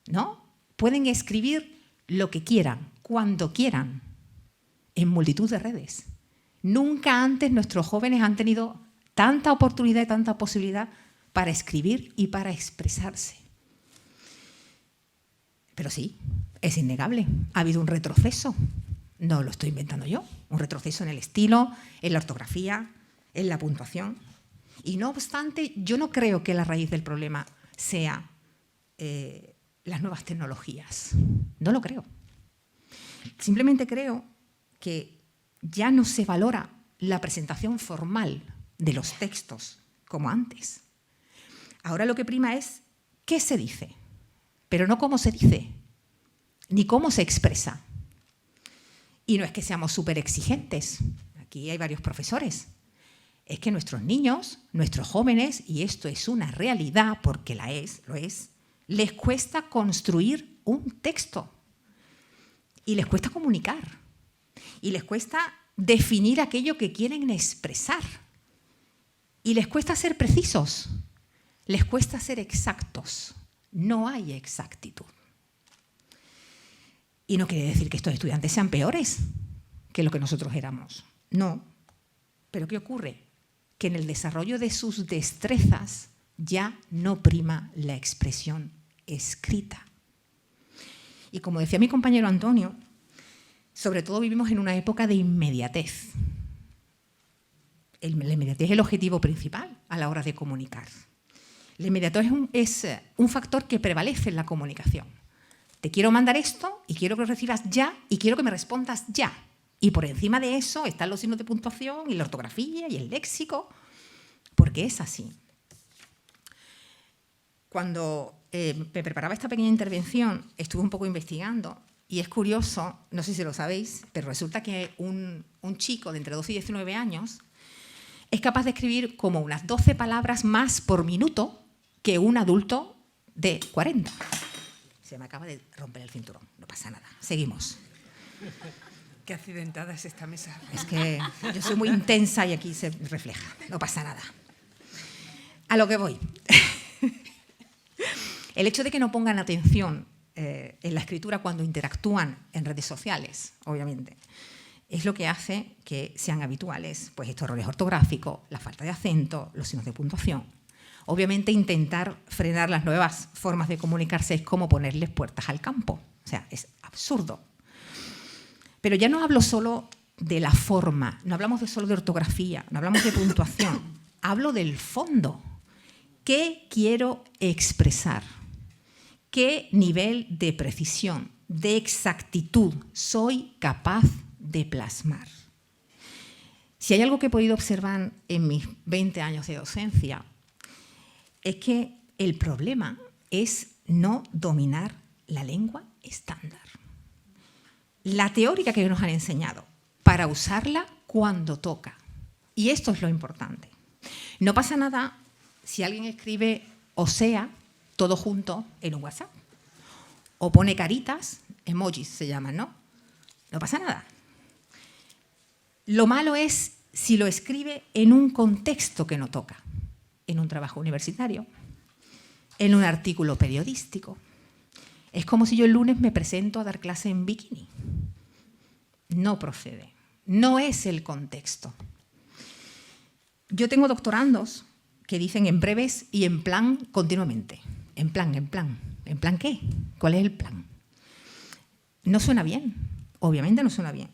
¿No? Pueden escribir lo que quieran, cuando quieran, en multitud de redes. Nunca antes nuestros jóvenes han tenido tanta oportunidad y tanta posibilidad para escribir y para expresarse. Pero sí, es innegable, ha habido un retroceso. No lo estoy inventando yo, un retroceso en el estilo, en la ortografía, en la puntuación. Y no obstante, yo no creo que la raíz del problema sea las nuevas tecnologías. No lo creo. Simplemente creo que ya no se valora la presentación formal de los textos como antes. Ahora lo que prima es qué se dice, pero no cómo se dice, ni cómo se expresa. Y no es que seamos súper exigentes. Aquí hay varios profesores. es que nuestros niños, nuestros jóvenes, y esto es una realidad porque lo es, les cuesta construir un texto y les cuesta comunicar y les cuesta definir aquello que quieren expresar y les cuesta ser precisos, les cuesta ser exactos. No hay exactitud. Y no quiere decir que estos estudiantes sean peores que lo que nosotros éramos. No. ¿Pero qué ocurre? Que en el desarrollo de sus destrezas ya no prima la expresión escrita. Y como decía mi compañero Antonio, sobre todo vivimos en una época de inmediatez. La inmediatez es el objetivo principal a la hora de comunicar. La inmediatez es un factor que prevalece en la comunicación. Te quiero mandar esto y quiero que lo recibas ya y quiero que me respondas ya. Y por encima de eso están los signos de puntuación y la ortografía y el léxico, porque es así. Cuando me preparaba esta pequeña intervención, estuve un poco investigando y es curioso, no sé si lo sabéis, pero resulta que un chico de entre 12 y 19 años es capaz de escribir como unas 12 palabras más por minuto que un adulto de 40. Se me acaba de romper el cinturón, no pasa nada. Seguimos. Qué accidentada es esta mesa. Es que yo soy muy intensa y aquí se refleja, no pasa nada. A lo que voy. El hecho de que no pongan atención en la escritura cuando interactúan en redes sociales, obviamente, es lo que hace que sean habituales pues, estos errores ortográficos, la falta de acento, los signos de puntuación. Obviamente, intentar frenar las nuevas formas de comunicarse es como ponerles puertas al campo. O sea, es absurdo. Pero ya no hablo solo de la forma, no hablamos solo de ortografía, no hablamos de puntuación, hablo del fondo. ¿Qué quiero expresar? ¿Qué nivel de precisión, de exactitud soy capaz de plasmar? Si hay algo que he podido observar en mis 20 años de docencia, es que el problema es no dominar la lengua estándar. La teórica que nos han enseñado para usarla cuando toca. Y esto es lo importante. No pasa nada si alguien escribe o sea todo junto en un WhatsApp. O pone caritas, emojis se llaman, ¿no? No pasa nada. Lo malo es si lo escribe en un contexto que no toca. En un trabajo universitario, en un artículo periodístico. Es como si yo el lunes me presento a dar clase en bikini. No procede. No es el contexto. Yo tengo doctorandos que dicen en breves y en plan continuamente. En plan, en plan. ¿En plan qué? ¿Cuál es el plan? No suena bien. Obviamente no suena bien.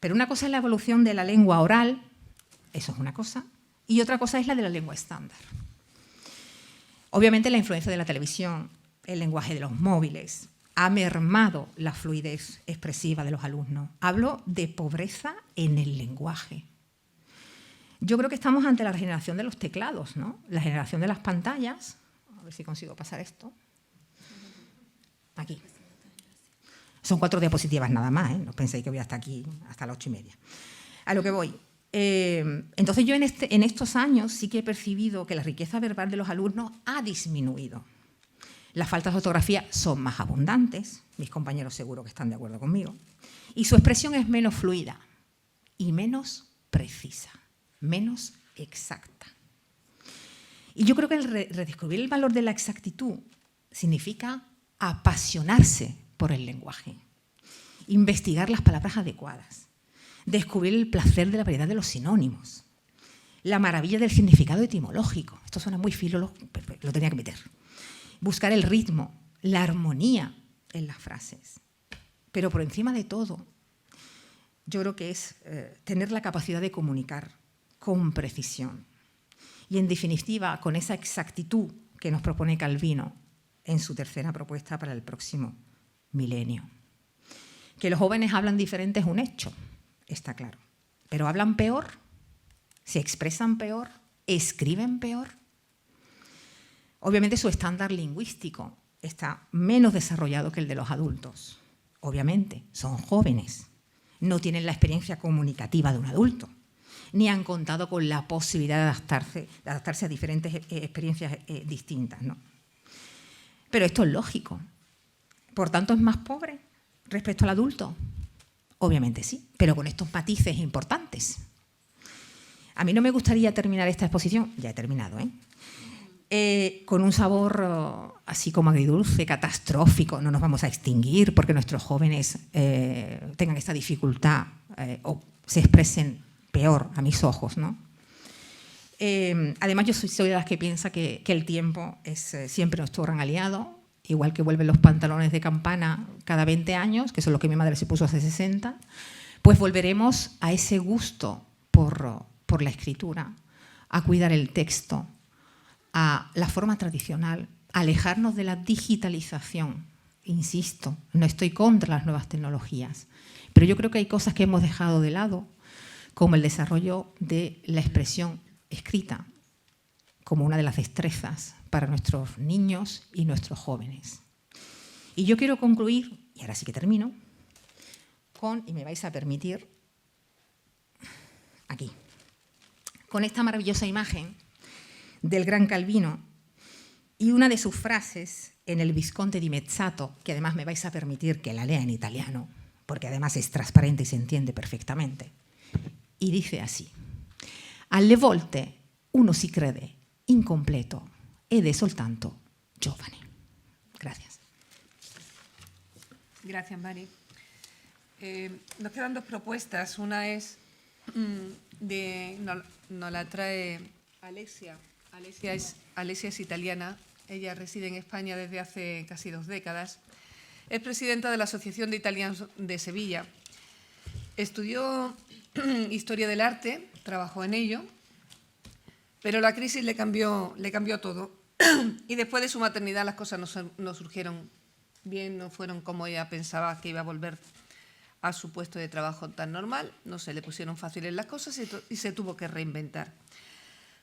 Pero una cosa es la evolución de la lengua oral, eso es una cosa, y otra cosa es la de la lengua estándar. Obviamente la influencia de la televisión, el lenguaje de los móviles, ha mermado la fluidez expresiva de los alumnos. Hablo de pobreza en el lenguaje. Yo creo que estamos ante la generación de los teclados, ¿no? La generación de las pantallas. A ver si consigo pasar esto. Aquí. Son 4 diapositivas nada más, ¿eh? No penséis que voy hasta aquí, hasta las 8:30. A lo que voy. Entonces yo en estos años sí que he percibido que la riqueza verbal de los alumnos ha disminuido. Las faltas de ortografía son más abundantes, mis compañeros seguro que están de acuerdo conmigo, y su expresión es menos fluida y menos precisa, menos exacta. Y yo creo que el redescubrir el valor de la exactitud significa apasionarse por el lenguaje, investigar las palabras adecuadas, descubrir el placer de la variedad de los sinónimos, la maravilla del significado etimológico. Esto suena muy filólogo, pero lo tenía que meter. Buscar el ritmo, la armonía en las frases. Pero por encima de todo, yo creo que es tener la capacidad de comunicar con precisión. Y en definitiva, con esa exactitud que nos propone Calvino en su tercera propuesta para el próximo milenio. Que los jóvenes hablan diferente es un hecho, está claro. Pero hablan peor, se expresan peor, escriben peor. Obviamente su estándar lingüístico está menos desarrollado que el de los adultos. Obviamente, son jóvenes, no tienen la experiencia comunicativa de un adulto. ni han contado con la posibilidad de adaptarse a diferentes experiencias distintas, ¿no? Pero esto es lógico. ¿Por tanto es más pobre respecto al adulto? Obviamente sí, pero con estos matices importantes. A mí no me gustaría terminar esta exposición, ya he terminado, con un sabor así como agridulce, catastrófico. No nos vamos a extinguir porque nuestros jóvenes tengan esta dificultad o se expresen peor a mis ojos, ¿no? Además, yo soy de las que piensa que el tiempo es siempre nuestro gran aliado, igual que vuelven los pantalones de campana cada 20 años, que eso es lo que mi madre se puso hace 60, pues volveremos a ese gusto por la escritura, a cuidar el texto, a la forma tradicional, a alejarnos de la digitalización. Insisto, no estoy contra las nuevas tecnologías, pero yo creo que hay cosas que hemos dejado de lado, como el desarrollo de la expresión escrita, como una de las destrezas para nuestros niños y nuestros jóvenes. Y yo quiero concluir, y ahora sí que termino, y me vais a permitir, aquí, con esta maravillosa imagen del gran Calvino y una de sus frases en el Visconte di Mezzato, que además me vais a permitir que la lea en italiano, porque además es transparente y se entiende perfectamente. Y dice así: alle volte uno si crede incompleto ed è soltanto giovane. Gracias. Gracias, Mari. Nos quedan dos propuestas. Una es nos la trae Alessia. Alessia es italiana. Ella reside en España desde hace casi 2 décadas. Es presidenta de la Asociación de Italianos de Sevilla. Estudió Historia del Arte, trabajó en ello, pero la crisis le cambió todo. Y después de su maternidad las cosas no surgieron bien, no fueron como ella pensaba que iba a volver a su puesto de trabajo tan normal, no se le pusieron fáciles las cosas y se tuvo que reinventar.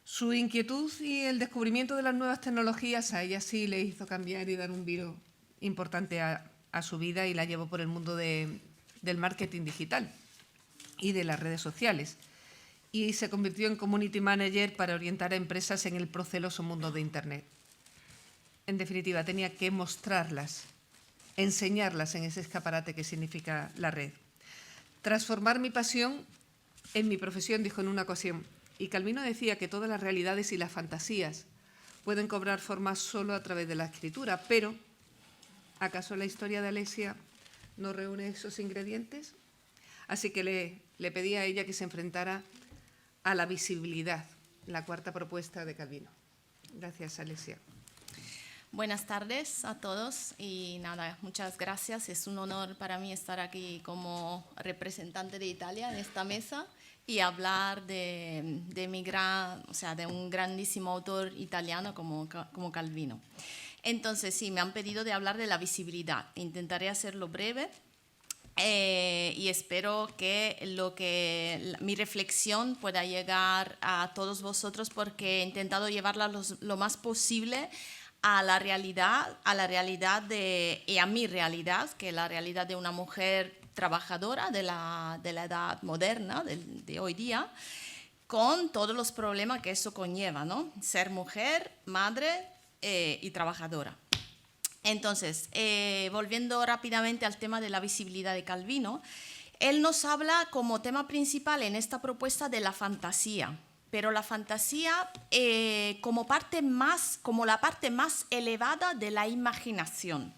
Su inquietud y el descubrimiento de las nuevas tecnologías a ella sí le hizo cambiar y dar un giro importante a su vida, y la llevó por el mundo del marketing digital y de las redes sociales. Y se convirtió en community manager para orientar a empresas en el proceloso mundo de Internet. En definitiva, tenía que mostrarlas, enseñarlas en ese escaparate que significa la red. Transformar mi pasión en mi profesión, dijo en una ocasión. Y Calvino decía que todas las realidades y las fantasías pueden cobrar forma solo a través de la escritura, pero ¿acaso la historia de Alessia no reúne esos ingredientes? Así que le pedí a ella que se enfrentara a la visibilidad, la cuarta propuesta de Calvino. Gracias, Alessia. Buenas tardes a todos y nada, muchas gracias. Es un honor para mí estar aquí como representante de Italia en esta mesa y hablar de un grandísimo autor italiano como Calvino. Entonces, sí, me han pedido de hablar de la visibilidad. Intentaré hacerlo breve. Y espero que mi reflexión pueda llegar a todos vosotros, porque he intentado llevarla lo más posible a la realidad y a mi realidad, que es la realidad de una mujer trabajadora de la edad moderna, de hoy día, con todos los problemas que eso conlleva, ¿no? Ser mujer, madre y trabajadora. Entonces, volviendo rápidamente al tema de la visibilidad de Calvino, él nos habla como tema principal en esta propuesta de la fantasía, pero la fantasía como la parte más elevada de la imaginación.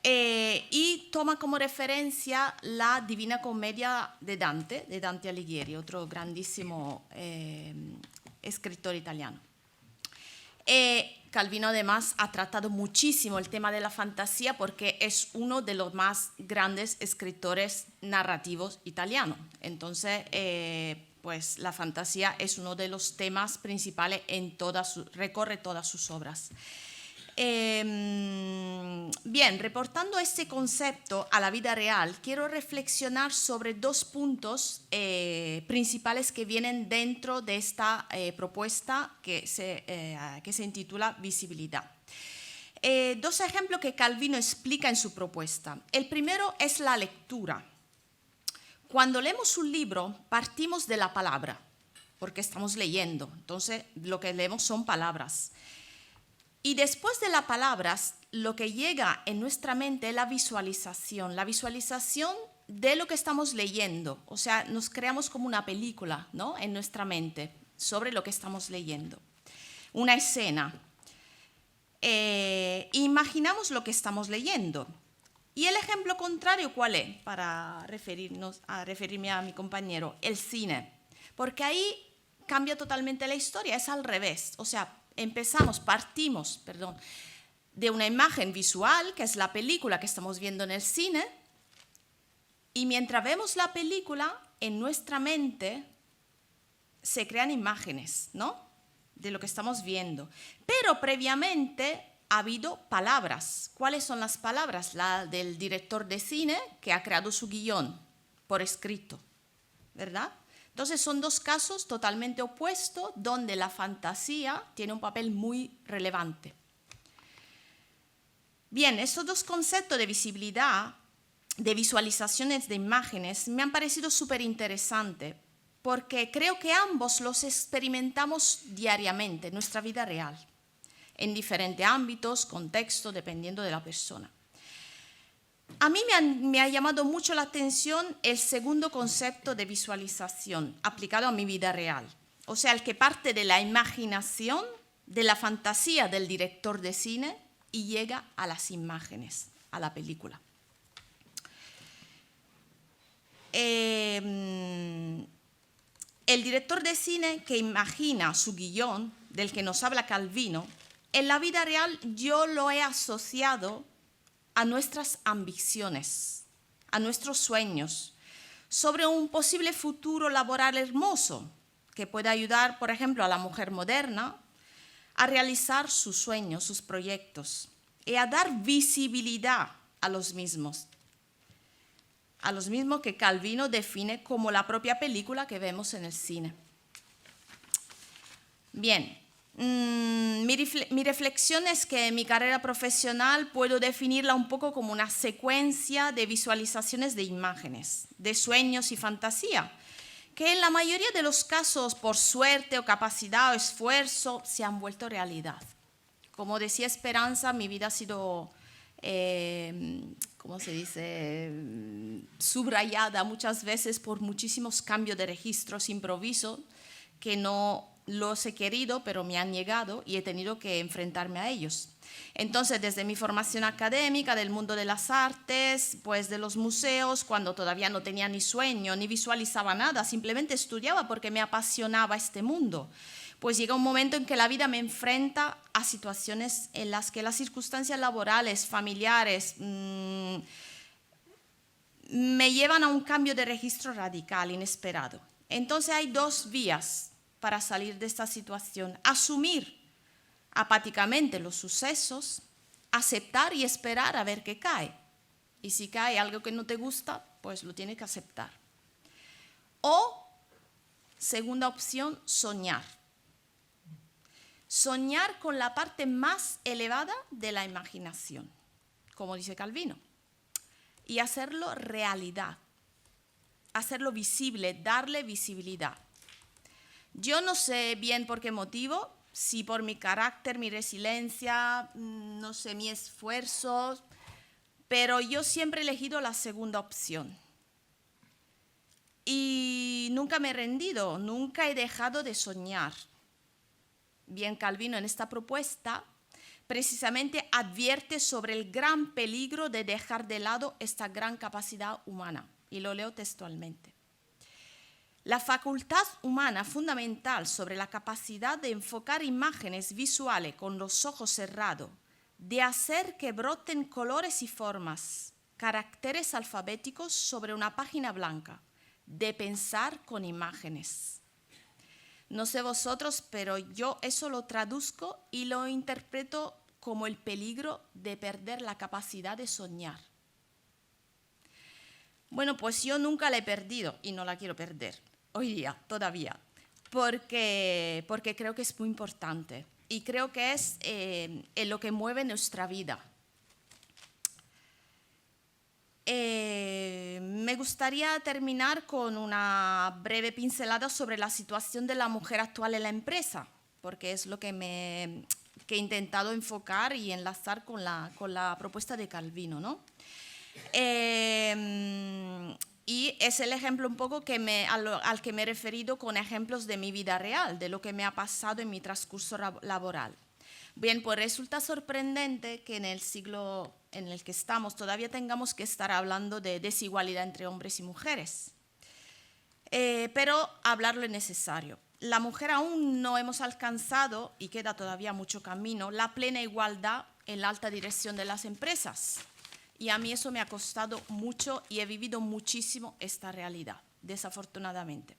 Y toma como referencia la Divina Comedia de Dante Alighieri, otro grandísimo escritor italiano. Calvino además ha tratado muchísimo el tema de la fantasía porque es uno de los más grandes escritores narrativos italianos. Entonces, pues la fantasía es uno de los temas principales recorre todas sus obras. Bien, reportando este concepto a la vida real, quiero reflexionar sobre 2 puntos principales que vienen dentro de esta propuesta que se intitula Visibilidad. 2 ejemplos que Calvino explica en su propuesta. El primero es la lectura. Cuando leemos un libro, partimos de la palabra, porque estamos leyendo. Entonces, lo que leemos son palabras. Y después de las palabras, lo que llega en nuestra mente es la visualización de lo que estamos leyendo. O sea, nos creamos como una película, ¿no?, en nuestra mente sobre lo que estamos leyendo. Una escena. Imaginamos lo que estamos leyendo. Y el ejemplo contrario, ¿cuál es? Para referirme a mi compañero, el cine. Porque ahí cambia totalmente la historia, es al revés. O sea, partimos de una imagen visual, que es la película que estamos viendo en el cine, y mientras vemos la película, en nuestra mente se crean imágenes, ¿no?, de lo que estamos viendo. Pero previamente ha habido palabras. ¿Cuáles son las palabras? La del director de cine, que ha creado su guión por escrito, ¿verdad? Entonces son dos casos totalmente opuestos, donde la fantasía tiene un papel muy relevante. Bien, estos dos conceptos de visibilidad, de visualizaciones de imágenes, me han parecido súper interesantes, porque creo que ambos los experimentamos diariamente en nuestra vida real, en diferentes ámbitos, contextos, dependiendo de la persona. A mí me ha llamado mucho la atención el segundo concepto de visualización aplicado a mi vida real. O sea, el que parte de la imaginación, de la fantasía del director de cine y llega a las imágenes, a la película. El director de cine que imagina su guión, del que nos habla Calvino, en la vida real yo lo he asociado a nuestras ambiciones, a nuestros sueños, sobre un posible futuro laboral hermoso que puede ayudar, por ejemplo, a la mujer moderna a realizar sus sueños, sus proyectos y a dar visibilidad a los mismos que Calvino define como la propia película que vemos en el cine. Bien. Mi reflexión es que mi carrera profesional puedo definirla un poco como una secuencia de visualizaciones de imágenes, de sueños y fantasía, que en la mayoría de los casos, por suerte o capacidad o esfuerzo, se han vuelto realidad. Como decía Esperanza, mi vida ha sido, ¿cómo se dice?, subrayada muchas veces por muchísimos cambios de registros improvisos que no los he querido, pero me han llegado y he tenido que enfrentarme a ellos. Entonces, desde mi formación académica, del mundo de las artes, pues de los museos, cuando todavía no tenía ni sueño, ni visualizaba nada, simplemente estudiaba porque me apasionaba este mundo. Pues llega un momento en que la vida me enfrenta a situaciones en las que las circunstancias laborales, familiares, me llevan a un cambio de registro radical, inesperado. Entonces hay dos vías para salir de esta situación: asumir apáticamente los sucesos, aceptar y esperar a ver qué cae. Y si cae algo que no te gusta, pues lo tienes que aceptar. O, segunda opción, soñar. Soñar con la parte más elevada de la imaginación, como dice Calvino, y hacerlo realidad, hacerlo visible, darle visibilidad. Yo no sé bien por qué motivo, si por mi carácter, mi resiliencia, no sé, mi esfuerzo, pero yo siempre he elegido la segunda opción. Y nunca me he rendido, nunca he dejado de soñar. Bien, Calvino en esta propuesta precisamente advierte sobre el gran peligro de dejar de lado esta gran capacidad humana. Y lo leo textualmente. La facultad humana fundamental sobre la capacidad de enfocar imágenes visuales con los ojos cerrados, de hacer que broten colores y formas, caracteres alfabéticos sobre una página blanca, de pensar con imágenes. No sé vosotros, pero yo eso lo traduzco y lo interpreto como el peligro de perder la capacidad de soñar. Bueno, pues yo nunca la he perdido y no la quiero perder. Hoy día, todavía, porque creo que es muy importante y creo que es en lo que mueve nuestra vida. Me gustaría terminar con una breve pincelada sobre la situación de la mujer actual en la empresa, porque es lo que he intentado enfocar y enlazar con la propuesta de Calvino, ¿no? Y es el ejemplo un poco al que me he referido con ejemplos de mi vida real, de lo que me ha pasado en mi transcurso laboral. Bien, pues resulta sorprendente que en el siglo en el que estamos todavía tengamos que estar hablando de desigualdad entre hombres y mujeres. Pero hablarlo es necesario. La mujer aún no hemos alcanzado, y queda todavía mucho camino, la plena igualdad en la alta dirección de las empresas. Y a mí eso me ha costado mucho y he vivido muchísimo esta realidad, desafortunadamente.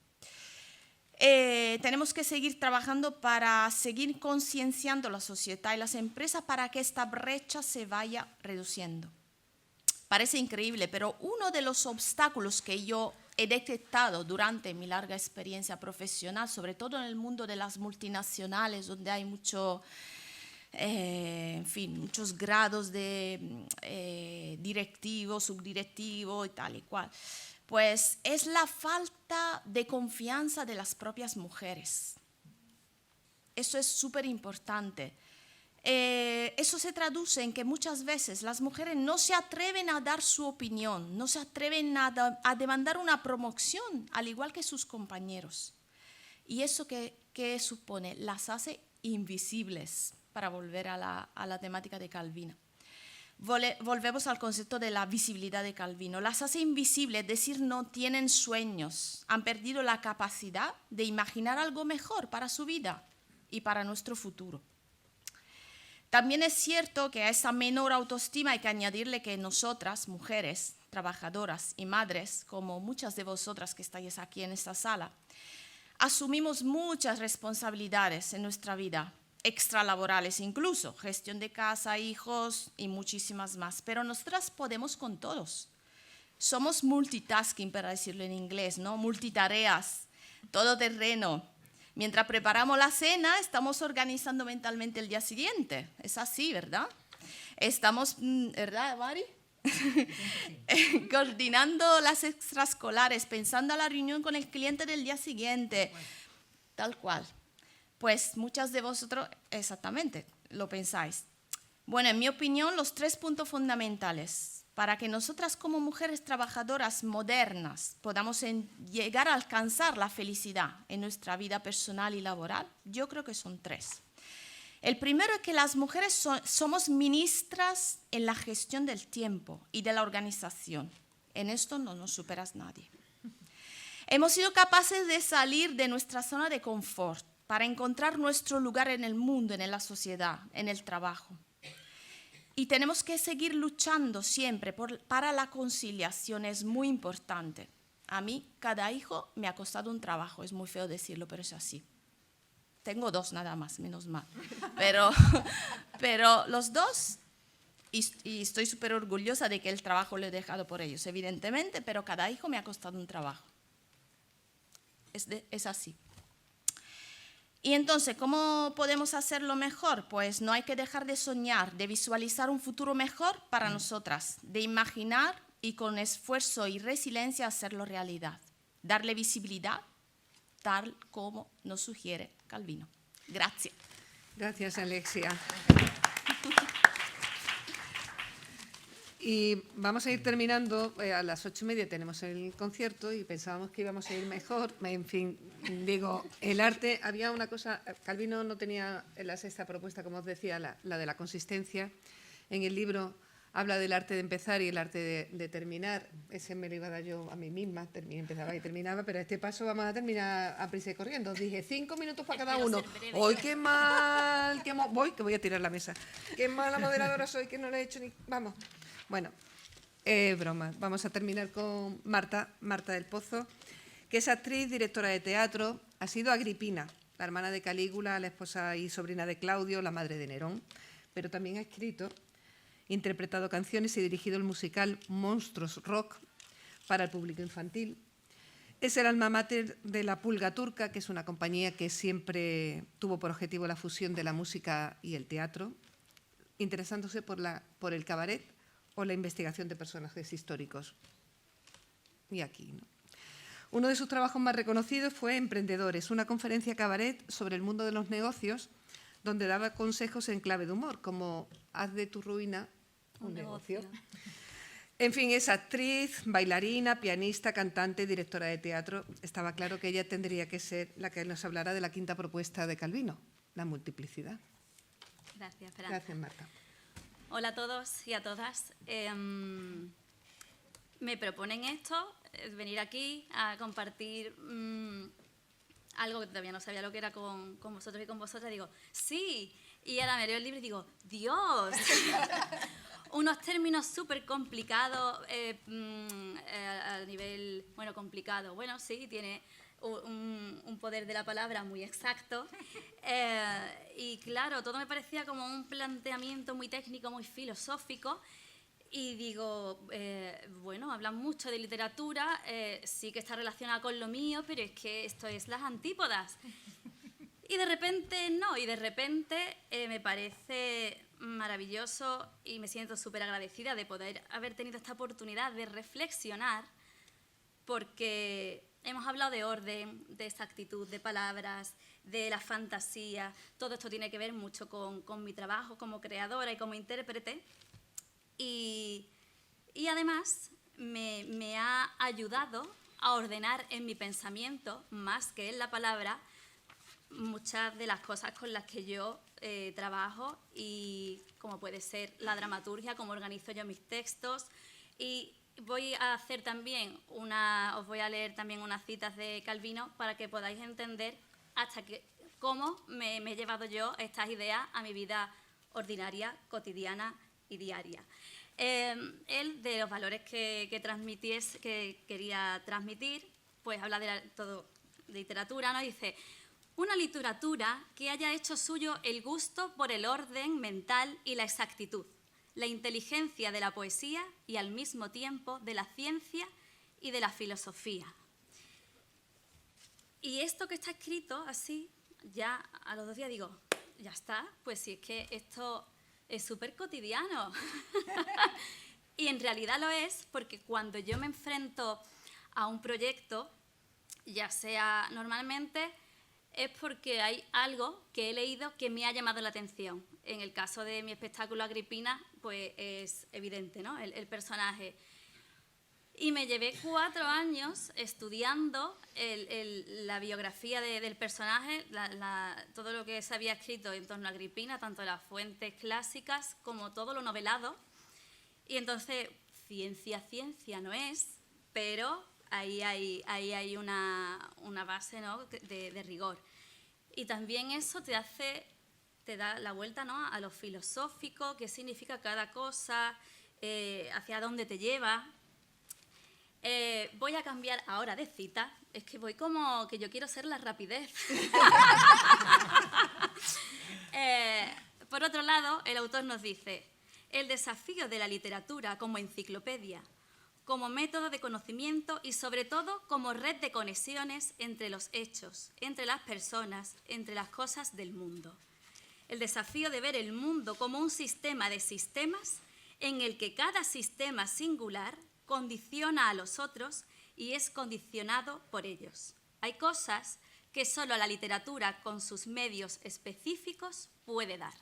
Tenemos que seguir trabajando para seguir concienciando la sociedad y las empresas para que esta brecha se vaya reduciendo. Parece increíble, pero uno de los obstáculos que yo he detectado durante mi larga experiencia profesional, sobre todo en el mundo de las multinacionales, donde hay muchos grados de directivo, subdirectivo y tal y cual, pues es la falta de confianza de las propias mujeres. Eso es súper importante. Eso se traduce en que muchas veces las mujeres no se atreven a dar su opinión, no se atreven a demandar una promoción, al igual que sus compañeros. ¿Y eso qué supone? Las hace invisibles, para volver a la temática de Calvino. Volvemos al concepto de la visibilidad de Calvino. Las hace invisibles, es decir, no tienen sueños, han perdido la capacidad de imaginar algo mejor para su vida y para nuestro futuro. También es cierto que a esa menor autoestima hay que añadirle que nosotras, mujeres, trabajadoras y madres, como muchas de vosotras que estáis aquí en esta sala, asumimos muchas responsabilidades en nuestra vida, extralaborales incluso, gestión de casa, hijos y muchísimas más. Pero nosotras podemos con todos. Somos multitasking, para decirlo en inglés, ¿no? Multitareas, todoterreno. Mientras preparamos la cena, estamos organizando mentalmente el día siguiente. Es así, ¿verdad? Estamos, ¿verdad, Mari? Coordinando las extraescolares, pensando a la reunión con el cliente del día siguiente, tal cual. Pues muchas de vosotros exactamente lo pensáis. Bueno, en mi opinión, los 3 puntos fundamentales para que nosotras como mujeres trabajadoras modernas podamos llegar a alcanzar la felicidad en nuestra vida personal y laboral, yo creo que son 3. El primero es que las mujeres somos ministras en la gestión del tiempo y de la organización. En esto no nos superas nadie. Hemos sido capaces de salir de nuestra zona de confort para encontrar nuestro lugar en el mundo, en la sociedad, en el trabajo. Y tenemos que seguir luchando siempre para la conciliación, es muy importante. A mí, cada hijo me ha costado un trabajo, es muy feo decirlo, pero es así. Tengo 2 nada más, menos mal. Pero los 2, y estoy súper orgullosa de que el trabajo lo he dejado por ellos, evidentemente, pero cada hijo me ha costado un trabajo. Es así. Y entonces, ¿cómo podemos hacerlo mejor? Pues no hay que dejar de soñar, de visualizar un futuro mejor para nosotras, de imaginar y con esfuerzo y resiliencia hacerlo realidad. Darle visibilidad, tal como nos sugiere Calvino. Gracias. Gracias, Alexia. Y vamos a ir terminando, a las 8:30 tenemos el concierto y pensábamos que íbamos a ir mejor. En fin, digo, el arte, había una cosa, Calvino no tenía en la 6ª propuesta, como os decía, la de la consistencia. En el libro habla del arte de empezar y el arte de terminar. Ese me lo iba a dar yo a mí misma, empezaba y terminaba, pero a este paso vamos a terminar a prisa y corriendo. Dije 5 minutos para cada uno. ¡Ay, qué mal! Voy, que voy a tirar la mesa. ¡Qué mala moderadora soy, que no le he hecho ni...! Vamos. Bueno, broma. Vamos a terminar con Marta del Pozo, que es actriz, directora de teatro. Ha sido Agripina, la hermana de Calígula, la esposa y sobrina de Claudio, la madre de Nerón. Pero también ha escrito, interpretado canciones y dirigido el musical Monstruos Rock para el público infantil. Es el alma mater de La Pulga Turca, que es una compañía que siempre tuvo por objetivo la fusión de la música y el teatro, interesándose por el cabaret, o la investigación de personajes históricos. Y aquí, ¿no? Uno de sus trabajos más reconocidos fue Emprendedores, una conferencia cabaret sobre el mundo de los negocios, donde daba consejos en clave de humor, como haz de tu ruina un negocio. En fin, es actriz, bailarina, pianista, cantante, directora de teatro. Estaba claro que ella tendría que ser la que nos hablara de la quinta propuesta de Calvino, la multiplicidad. Gracias, Esperanza. Gracias, Marta. Hola a todos y a todas. Me proponen esto, venir aquí a compartir algo que todavía no sabía lo que era con vosotros y con vosotras. Digo, sí. Y ahora me leo el libro y digo, ¡Dios! Unos términos súper complicados a nivel, bueno, complicado. Bueno, sí, tiene un poder de la palabra muy exacto. Y claro, todo me parecía como un planteamiento muy técnico, muy filosófico. Y digo, bueno, hablan mucho de literatura, sí que está relacionada con lo mío, pero es que esto es las antípodas. Y de repente no, y de repente me parece maravilloso y me siento súper agradecida de poder haber tenido esta oportunidad de reflexionar, porque hemos hablado de orden, de exactitud, de palabras, de la fantasía. Todo esto tiene que ver mucho con mi trabajo como creadora y como intérprete. Y además me ha ayudado a ordenar en mi pensamiento, más que en la palabra, muchas de las cosas con las que yo trabajo, y como puede ser la dramaturgia, cómo organizo yo mis textos. Y voy a hacer también os voy a leer también unas citas de Calvino para que podáis entender cómo me he llevado yo estas ideas a mi vida ordinaria, cotidiana y diaria. Él, de los valores que quería transmitir, pues habla de literatura, ¿no? Dice: una literatura que haya hecho suyo el gusto por el orden mental y la exactitud, la inteligencia de la poesía y al mismo tiempo de la ciencia y de la filosofía. Y esto que está escrito así, ya a los 2 días digo, ya está, pues si es que esto es súper cotidiano. Y en realidad lo es, porque cuando yo me enfrento a un proyecto, ya sea normalmente, es porque hay algo que he leído que me ha llamado la atención. En el caso de mi espectáculo Agripina, pues es evidente, ¿no? El personaje. Y me llevé 4 años estudiando la biografía del personaje, todo lo que se había escrito en torno a Agripina, tanto las fuentes clásicas como todo lo novelado. Y entonces, ciencia no es, pero ahí hay una base, ¿no?, de rigor. Y también eso te da la vuelta, ¿no?, a lo filosófico, qué significa cada cosa, hacia dónde te lleva. Voy a cambiar ahora de cita, es que voy como que yo quiero ser la rapidez. Por otro lado, el autor nos dice: el desafío de la literatura como enciclopedia, como método de conocimiento y sobre todo como red de conexiones entre los hechos, entre las personas, entre las cosas del mundo. El desafío de ver el mundo como un sistema de sistemas en el que cada sistema singular condiciona a los otros y es condicionado por ellos. Hay cosas que solo la literatura con sus medios específicos puede dar.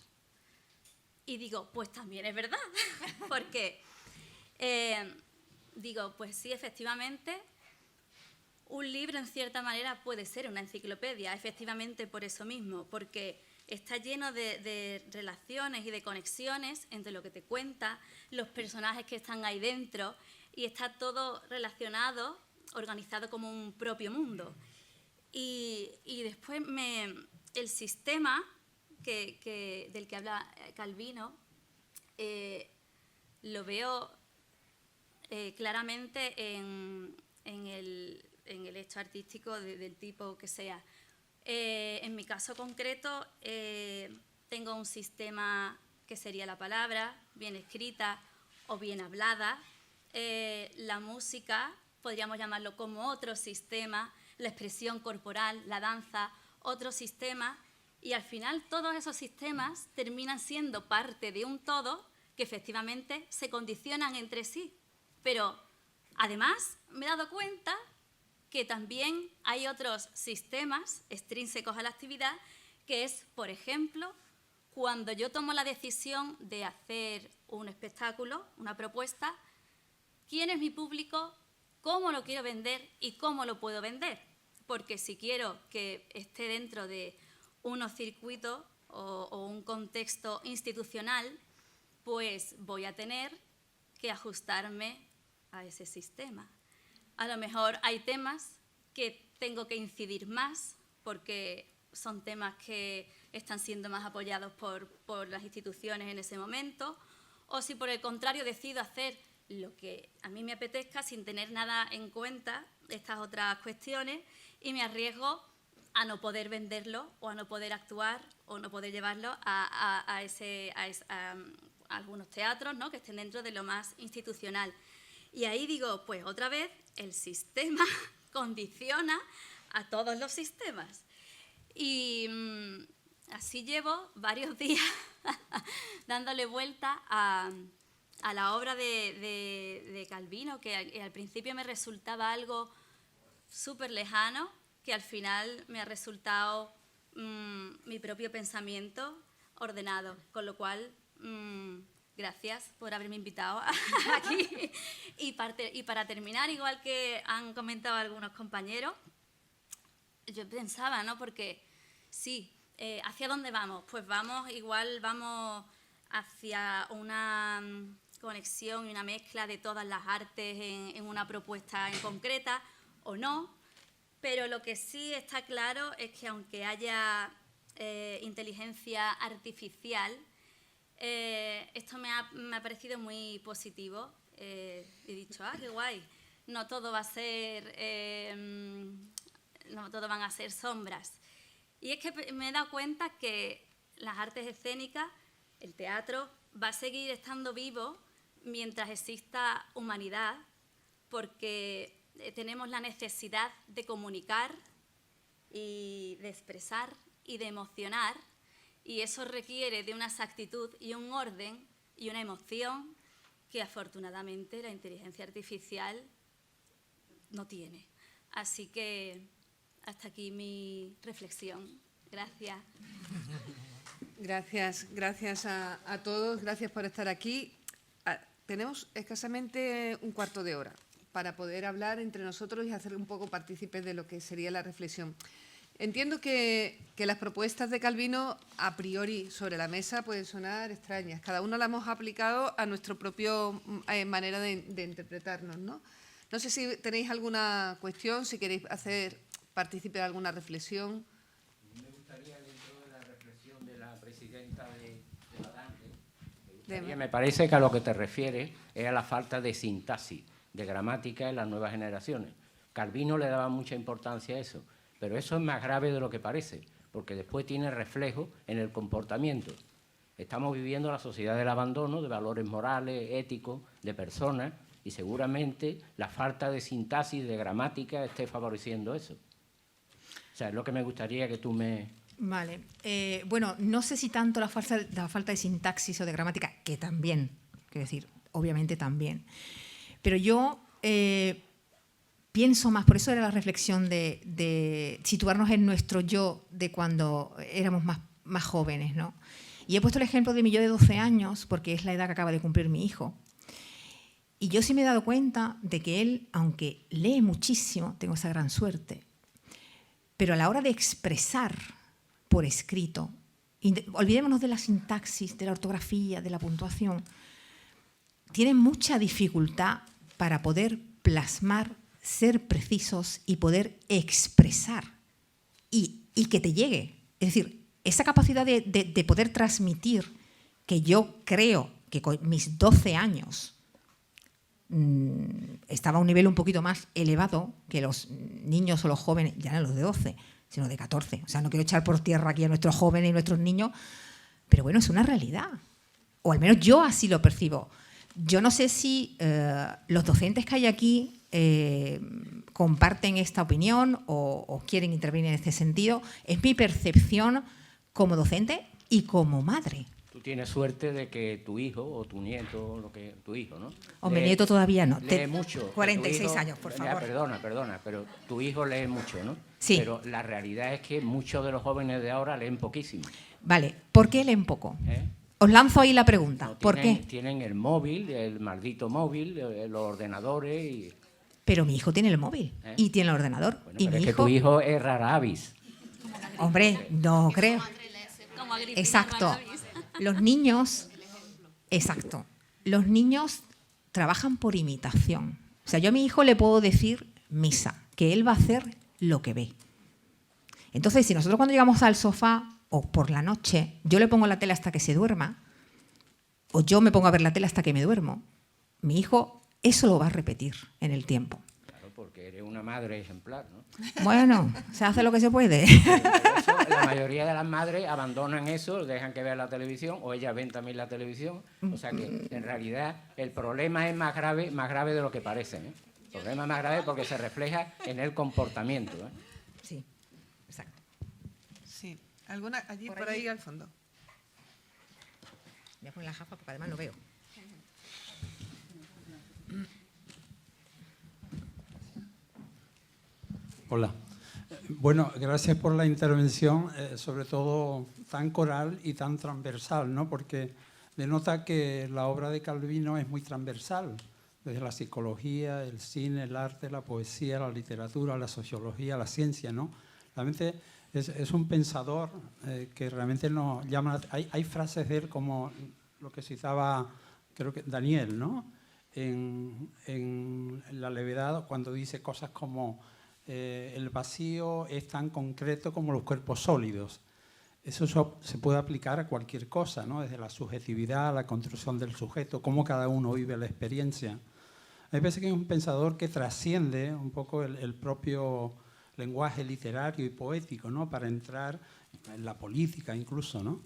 Y digo, pues también es verdad, porque digo, pues sí, efectivamente, un libro en cierta manera puede ser una enciclopedia, efectivamente por eso mismo, porque está lleno de relaciones y de conexiones entre lo que te cuenta, los personajes que están ahí dentro, y está todo relacionado, organizado como un propio mundo. Y después el sistema del que habla Calvino, lo veo claramente en el hecho artístico del tipo que sea. En mi caso concreto, tengo un sistema que sería la palabra, bien escrita o bien hablada. La música, podríamos llamarlo como otro sistema, la expresión corporal, la danza, otro sistema, y al final todos esos sistemas terminan siendo parte de un todo que efectivamente se condicionan entre sí. Pero además me he dado cuenta que también hay otros sistemas extrínsecos a la actividad, que es, por ejemplo, cuando yo tomo la decisión de hacer un espectáculo, una propuesta, ¿quién es mi público? ¿Cómo lo quiero vender? ¿Y cómo lo puedo vender? Porque si quiero que esté dentro de unos circuitos o un contexto institucional, pues voy a tener que ajustarme a ese sistema. A lo mejor hay temas que tengo que incidir más porque son temas que están siendo más apoyados por las instituciones en ese momento, o si por el contrario decido hacer lo que a mí me apetezca sin tener nada en cuenta estas otras cuestiones y me arriesgo a no poder venderlo o a no poder actuar o no poder llevarlo a algunos teatros, ¿no?, que estén dentro de lo más institucional. Y ahí digo, pues otra vez el sistema condiciona a todos los sistemas. Y así llevo varios días dándole vuelta a la obra de Calvino, que al principio me resultaba algo súper lejano, que al final me ha resultado mi propio pensamiento ordenado, con lo cual gracias por haberme invitado aquí. Y para terminar, igual que han comentado algunos compañeros, yo pensaba, ¿no? Porque sí, ¿hacia dónde vamos? Pues vamos hacia una conexión y una mezcla de todas las artes en una propuesta en concreta o no, pero lo que sí está claro es que aunque haya inteligencia artificial, esto me ha parecido muy positivo. He dicho, qué guay, no todo va a ser, no todo van a ser sombras. Y es que me he dado cuenta que las artes escénicas, el teatro, va a seguir estando vivo mientras exista humanidad, porque tenemos la necesidad de comunicar y de expresar y de emocionar, y eso requiere de una exactitud y un orden y una emoción que afortunadamente la inteligencia artificial no tiene. Así que hasta aquí mi reflexión. Gracias. Gracias a todos, gracias por estar aquí. Tenemos escasamente un cuarto de hora para poder hablar entre nosotros y hacer un poco partícipes de lo que sería la reflexión. Entiendo que las propuestas de Calvino, a priori, sobre la mesa, pueden sonar extrañas. Cada uno las hemos aplicado a nuestra propia manera de interpretarnos, ¿no? No sé si tenéis alguna cuestión, si queréis hacer partícipe de alguna reflexión. Me gustaría, dentro de la reflexión de la presidenta de Badante, me parece que a lo que te refieres es a la falta de sintaxis, de gramática en las nuevas generaciones. Calvino le daba mucha importancia a eso, pero eso es más grave de lo que parece, porque después tiene reflejo en el comportamiento. Estamos viviendo la sociedad del abandono de valores morales, éticos, de personas, y seguramente la falta de sintaxis, de gramática, esté favoreciendo eso. O sea, es lo que me gustaría que tú me... Vale. Bueno, no sé si tanto la falta de sintaxis o de gramática, que también, quiero decir, obviamente también. Pero yo pienso más, por eso era la reflexión de situarnos en nuestro yo de cuando éramos más jóvenes, ¿no? Y he puesto el ejemplo de mi yo de 12 años, porque es la edad que acaba de cumplir mi hijo. Y yo sí me he dado cuenta de que él, aunque lee muchísimo, tengo esa gran suerte, pero a la hora de expresar por escrito, olvidémonos de la sintaxis, de la ortografía, de la puntuación, tiene mucha dificultad para poder plasmar, ser precisos y poder expresar y que te llegue. Es decir, esa capacidad de poder transmitir, que yo creo que con mis 12 años estaba a un nivel un poquito más elevado que los niños o los jóvenes, ya no los de 12, sino de 14. O sea, no quiero echar por tierra aquí a nuestros jóvenes y nuestros niños, pero bueno, es una realidad. O al menos yo así lo percibo. Yo no sé si los docentes que hay aquí comparten esta opinión o quieren intervenir en este sentido. Es mi percepción como docente y como madre. Tú tienes suerte de que tu hijo o tu nieto, tu hijo, ¿no? Hombre, nieto todavía no. Lee mucho. 46 años, por favor. Perdona, pero tu hijo lee mucho, ¿no? Sí. Pero la realidad es que muchos de los jóvenes de ahora leen poquísimo. Vale, ¿por qué leen poco? ¿Eh? Os lanzo ahí la pregunta. No, ¿Por qué? Tienen el móvil, el maldito móvil, los ordenadores y... Pero mi hijo tiene el móvil y tiene el ordenador. Bueno, y pero mi es que hijo... tu hijo es rara avis. Hombre, no creo. Como Agripina Exacto. Barnabis. Los niños... Exacto. Los niños trabajan por imitación. O sea, yo a mi hijo le puedo decir misa, que él va a hacer lo que ve. Entonces, si nosotros cuando llegamos al sofá o por la noche, yo le pongo la tele hasta que se duerma, o yo me pongo a ver la tele hasta que me duermo, mi hijo eso lo va a repetir en el tiempo. Claro, porque eres una madre ejemplar, ¿no? Bueno, se hace lo que se puede. Eso, la mayoría de las madres abandonan eso, dejan que vean la televisión, o ellas ven también la televisión. O sea que, en realidad, el problema es más grave de lo que parece, ¿eh? El problema es más grave porque se refleja en el comportamiento, ¿eh? Sí, exacto. Sí, alguna allí por ahí al fondo. Voy a poner la gafa porque además no veo. Hola. Bueno, gracias por la intervención, sobre todo tan coral y tan transversal, ¿no? Porque denota que la obra de Calvino es muy transversal, desde la psicología, el cine, el arte, la poesía, la literatura, la sociología, la ciencia, ¿no? Realmente es un pensador que realmente nos llama... Hay frases de él como lo que citaba, creo que Daniel, ¿no? En La levedad, cuando dice cosas como el vacío es tan concreto como los cuerpos sólidos. Eso se puede aplicar a cualquier cosa, ¿no? Desde la subjetividad a la construcción del sujeto, cómo cada uno vive la experiencia. A mí me parece que es un pensador que trasciende un poco el propio lenguaje literario y poético, ¿no? Para entrar en la política incluso, ¿no?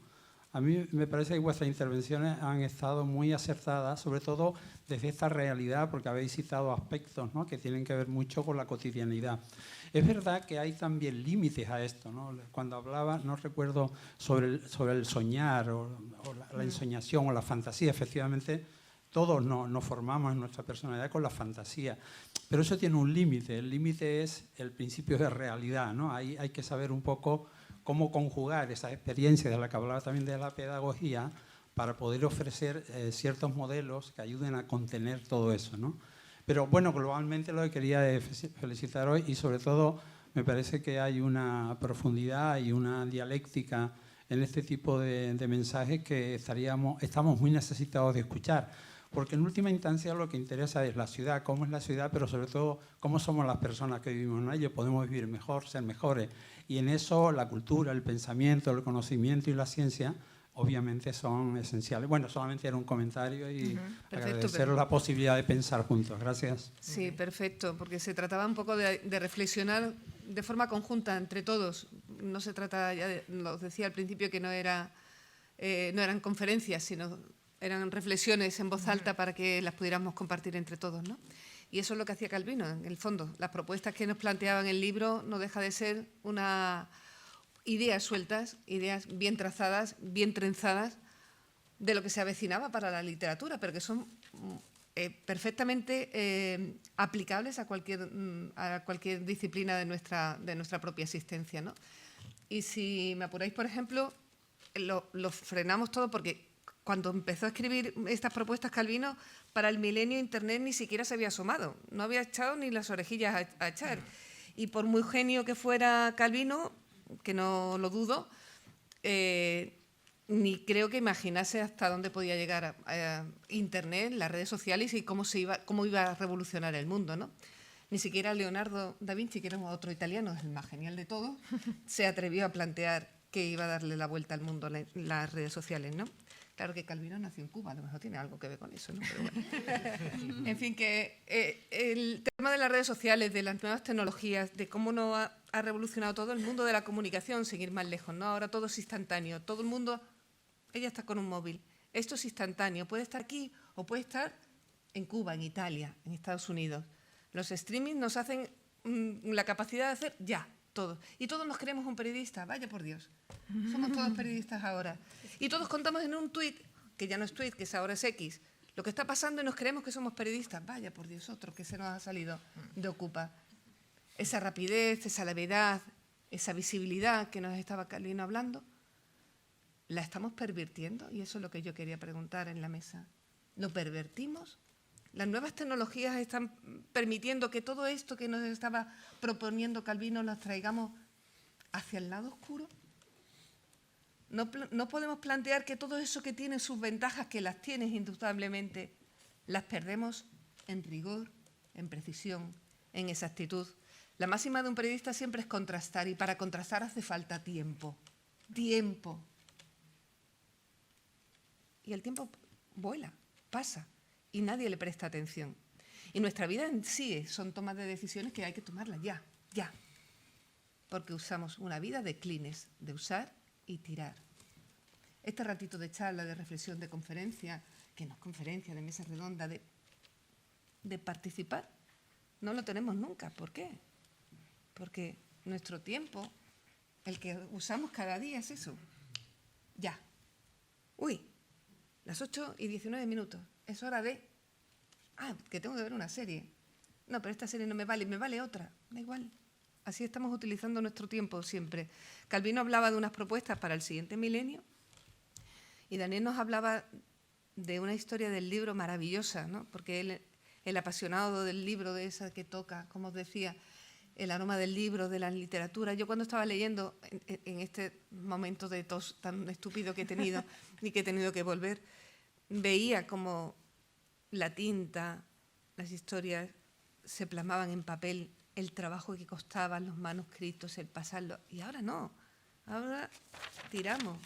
A mí me parece que vuestras intervenciones han estado muy acertadas, sobre todo desde esta realidad, porque habéis citado aspectos, ¿no? Que tienen que ver mucho con la cotidianidad. Es verdad que hay también límites a esto, ¿no? Cuando hablaba, no recuerdo, sobre el soñar o la ensoñación o la fantasía, efectivamente, todos nos formamos en nuestra personalidad con la fantasía, pero eso tiene un límite. El límite es el principio de realidad, ¿no? Ahí hay que saber un poco cómo conjugar esas experiencias de las que hablaba también de la pedagogía para poder ofrecer ciertos modelos que ayuden a contener todo eso, ¿no? Pero bueno, globalmente lo que quería es felicitar hoy y sobre todo me parece que hay una profundidad y una dialéctica en este tipo de mensajes que estamos muy necesitados de escuchar. Porque en última instancia lo que interesa es la ciudad, cómo es la ciudad, pero sobre todo cómo somos las personas que vivimos en ella. Podemos vivir mejor, ser mejores. Y en eso la cultura, el pensamiento, el conocimiento y la ciencia obviamente son esenciales. Bueno, solamente era un comentario y agradecer la posibilidad de pensar juntos. Gracias. Sí, perfecto, porque se trataba un poco de reflexionar de forma conjunta entre todos. No se trata, ya lo decía al principio, que no eran conferencias, sino eran reflexiones en voz alta para que las pudiéramos compartir entre todos, ¿no? Y eso es lo que hacía Calvino, en el fondo. Las propuestas que nos planteaba en el libro no deja de ser ideas sueltas, ideas bien trazadas, bien trenzadas, de lo que se avecinaba para la literatura, pero que son perfectamente aplicables a cualquier disciplina de nuestra propia existencia, ¿no? Y si me apuráis, por ejemplo, lo frenamos todo porque cuando empezó a escribir estas propuestas Calvino, para el milenio Internet ni siquiera se había asomado, no había echado ni las orejillas a echar. Y por muy genio que fuera Calvino, que no lo dudo, ni creo que imaginase hasta dónde podía llegar a Internet, las redes sociales y cómo iba a revolucionar el mundo, ¿no? Ni siquiera Leonardo da Vinci, que era otro italiano, el más genial de todos, se atrevió a plantear que iba a darle la vuelta al mundo las redes sociales, ¿no? Claro que Calvino nació en Cuba, a lo mejor tiene algo que ver con eso, ¿no? Pero bueno. En fin, que el tema de las redes sociales, de las nuevas tecnologías, de cómo nos ha revolucionado todo el mundo de la comunicación, sin ir más lejos, ¿no? Ahora todo es instantáneo, todo el mundo, ella está con un móvil. Esto es instantáneo, puede estar aquí o puede estar en Cuba, en Italia, en Estados Unidos. Los streaming nos hacen la capacidad de hacer ya todo. Y todos nos creemos un periodista, vaya por Dios. Somos todos periodistas ahora. Y todos contamos en un tuit, que ya no es tuit, que ahora es X, lo que está pasando y nos creemos que somos periodistas. Vaya, por Dios, otro que se nos ha salido de Ocupa. Esa rapidez, esa levedad, esa visibilidad que nos estaba Calvino hablando, ¿la estamos pervirtiendo? Y eso es lo que yo quería preguntar en la mesa. ¿Lo pervertimos? ¿Las nuevas tecnologías están permitiendo que todo esto que nos estaba proponiendo Calvino lo traigamos hacia el lado oscuro? No podemos plantear que todo eso que tiene sus ventajas, que las tiene indudablemente, las perdemos en rigor, en precisión, en exactitud. La máxima de un periodista siempre es contrastar, y para contrastar hace falta tiempo. Tiempo. Y el tiempo vuela, pasa, y nadie le presta atención. Y nuestra vida en sí son tomas de decisiones que hay que tomarlas ya, ya. Porque usamos una vida de clines, de usar y tirar. Este ratito de charla, de reflexión, de conferencia, que no es conferencia, de mesa redonda, de participar, no lo tenemos nunca. ¿Por qué? Porque nuestro tiempo, el que usamos cada día, es eso. Ya. Uy, las 8:19, es hora de... que tengo que ver una serie. No, pero esta serie no me vale otra. Da igual. Así estamos utilizando nuestro tiempo siempre. Calvino hablaba de unas propuestas para el siguiente milenio y Daniel nos hablaba de una historia del libro maravillosa, ¿no? Porque él, el apasionado del libro, de esa que toca, como os decía, el aroma del libro, de la literatura. Yo cuando estaba leyendo, en este momento de tos tan estúpido que he tenido y que he tenido que volver, veía como la tinta, las historias se plasmaban en papel, el trabajo que costaban los manuscritos, el pasarlo. Y ahora no, ahora tiramos.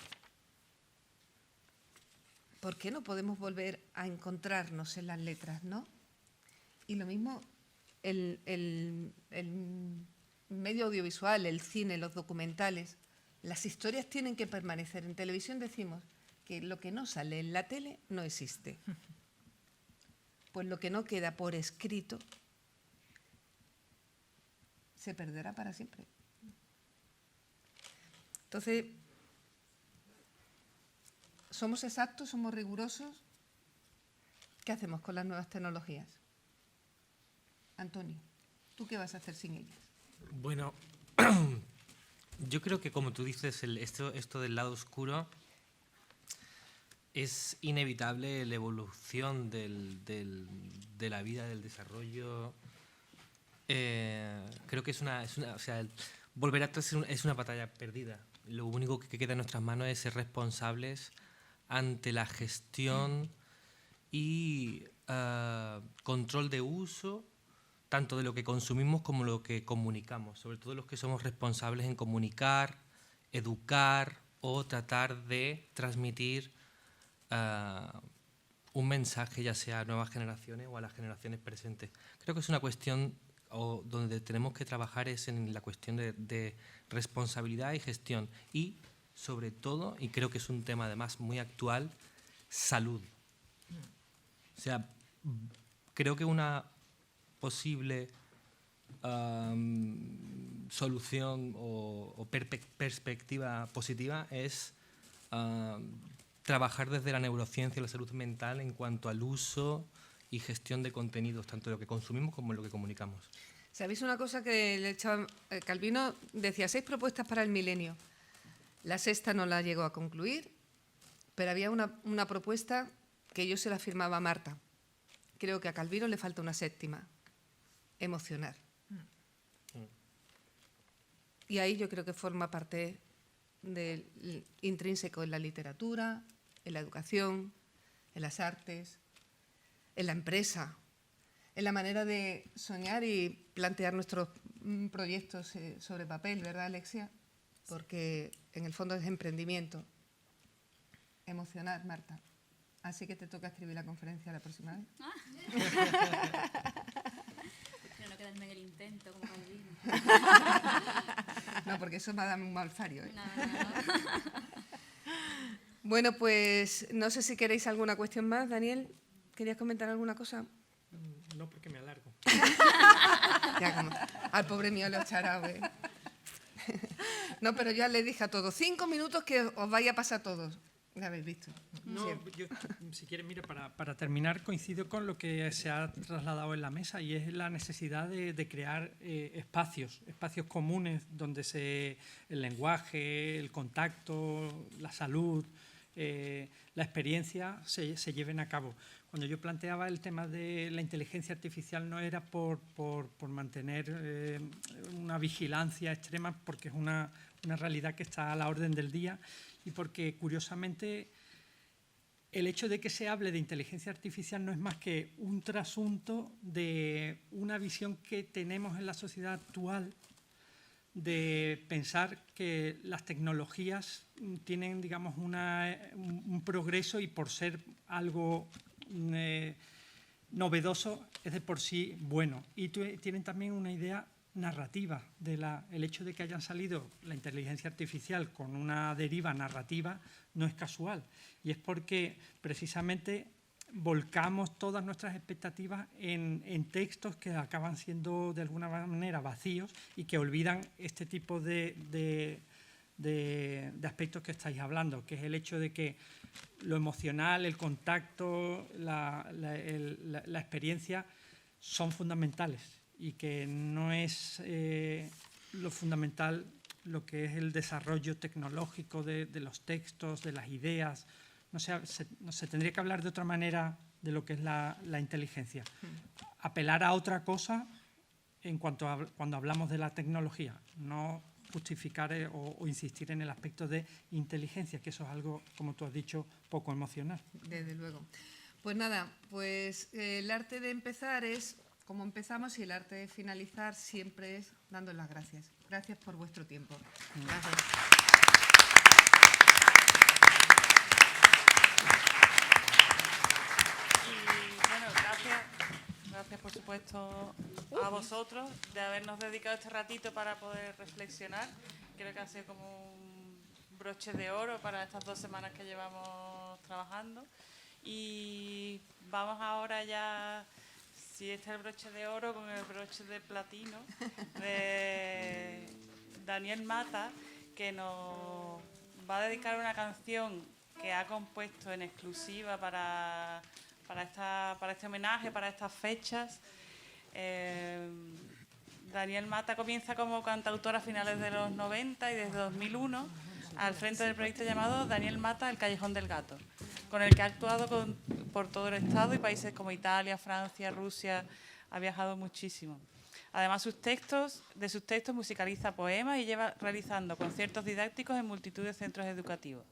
¿Por qué no podemos volver a encontrarnos en las letras, no? Y lo mismo el medio audiovisual, el cine, los documentales. Las historias tienen que permanecer. En televisión decimos que lo que no sale en la tele no existe. Pues lo que no queda por escrito se perderá para siempre. Entonces, ¿somos exactos? ¿Somos rigurosos? ¿Qué hacemos con las nuevas tecnologías? Antonio, ¿tú qué vas a hacer sin ellas? Bueno, yo creo que, como tú dices, esto del lado oscuro es inevitable. La evolución de la vida, del desarrollo. Creo que volver atrás es una batalla perdida. Lo único que queda en nuestras manos es ser responsables ante la gestión y control de uso, tanto de lo que consumimos como lo que comunicamos, sobre todo los que somos responsables en comunicar, educar o tratar de transmitir un mensaje, ya sea a nuevas generaciones o a las generaciones presentes. Creo que es una cuestión donde tenemos que trabajar es en la cuestión de responsabilidad y gestión y, sobre todo, y creo que es un tema además muy actual, salud. O sea, creo que una posible solución o perspectiva positiva es trabajar desde la neurociencia y la salud mental en cuanto al uso y gestión de contenidos, tanto de lo que consumimos como de lo que comunicamos. ¿Sabéis una cosa que le echaba, Calvino decía 6 propuestas para el milenio? La sexta no la llegó a concluir, pero había una propuesta que yo se la firmaba a Marta. Creo que a Calvino le falta una séptima, emocionar. Y ahí yo creo que forma parte del intrínseco en la literatura, en la educación, en las artes, en la empresa, en la manera de soñar y plantear nuestros proyectos sobre papel, ¿verdad, Alexia? Porque en el fondo es emprendimiento. Emocionar, Marta. Así que te toca escribir la conferencia la próxima vez. Pero no quedarme en el intento como Calvino. No, porque eso me da un malfario, ¿eh? No. Bueno, pues no sé si queréis alguna cuestión más. Daniel, ¿querías comentar alguna cosa? No, porque me alargo. Ya, como, al pobre mío le he echado, ¿eh? No, pero ya le dije a todos, 5 minutos que os vaya a pasar a todos. La habéis visto. No, yo, si quieres, mira, para terminar, coincido con lo que se ha trasladado en la mesa y es la necesidad de crear espacios comunes donde el lenguaje, el contacto, la salud, la experiencia se lleven a cabo. Cuando yo planteaba el tema de la inteligencia artificial no era por mantener una vigilancia extrema, porque es una realidad que está a la orden del día y porque, curiosamente, el hecho de que se hable de inteligencia artificial no es más que un trasunto de una visión que tenemos en la sociedad actual de pensar que las tecnologías tienen, digamos, un progreso y por ser algo novedoso es de por sí bueno. Y tienen también una idea narrativa el hecho de que hayan salido la inteligencia artificial con una deriva narrativa no es casual, y es porque precisamente volcamos todas nuestras expectativas en textos que acaban siendo de alguna manera vacíos y que olvidan este tipo de aspectos que estáis hablando, que es el hecho de que lo emocional, el contacto, la experiencia son fundamentales y que no es lo fundamental lo que es el desarrollo tecnológico de los textos, de las ideas. No se tendría que hablar de otra manera de lo que es la inteligencia. Apelar a otra cosa cuando hablamos de la tecnología, no justificar o insistir en el aspecto de inteligencia, que eso es algo, como tú has dicho, poco emocional. Desde luego. Pues nada, pues el arte de empezar es como empezamos y el arte de finalizar siempre es dando las gracias. Gracias por vuestro tiempo. Gracias. Gracias, por supuesto, a vosotros de habernos dedicado este ratito para poder reflexionar. Creo que ha sido como un broche de oro para estas 2 semanas que llevamos trabajando. Y vamos ahora ya, si este es el broche de oro, con el broche de platino de Daniel Mata, que nos va a dedicar una canción que ha compuesto en exclusiva para este homenaje, para estas fechas. Daniel Mata comienza como cantautor a finales de los 90 y desde 2001 al frente del proyecto llamado Daniel Mata, El Callejón del Gato, con el que ha actuado por todo el Estado y países como Italia, Francia, Rusia. Ha viajado muchísimo. Además, de sus textos musicaliza poemas y lleva realizando conciertos didácticos en multitud de centros educativos.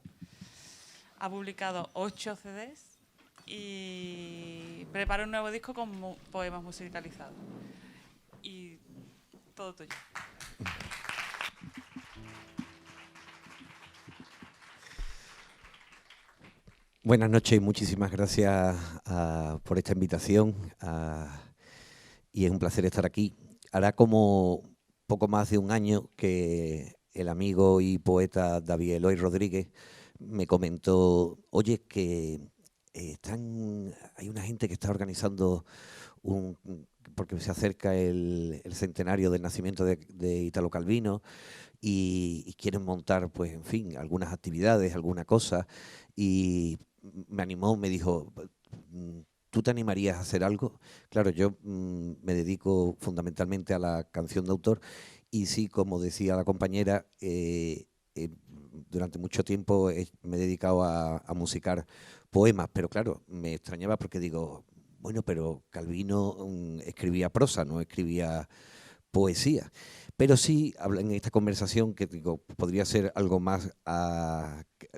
Ha publicado 8 CDs y prepara un nuevo disco con poemas musicalizados. Y todo tuyo. Buenas noches y muchísimas gracias por esta invitación y es un placer estar aquí. Hará como poco más de un año que el amigo y poeta David Eloy Rodríguez me comentó, oye, que hay una gente que está organizando porque se acerca el centenario del nacimiento de Italo Calvino y quieren montar, pues, en fin, algunas actividades, alguna cosa, y me animó, me dijo, ¿tú te animarías a hacer algo? Claro, yo me dedico fundamentalmente a la canción de autor y sí, como decía la compañera, durante mucho tiempo me he dedicado a musicar poemas, pero claro, me extrañaba porque digo, bueno, pero Calvino escribía prosa, no escribía poesía. Pero sí, en esta conversación, que digo, podría ser algo más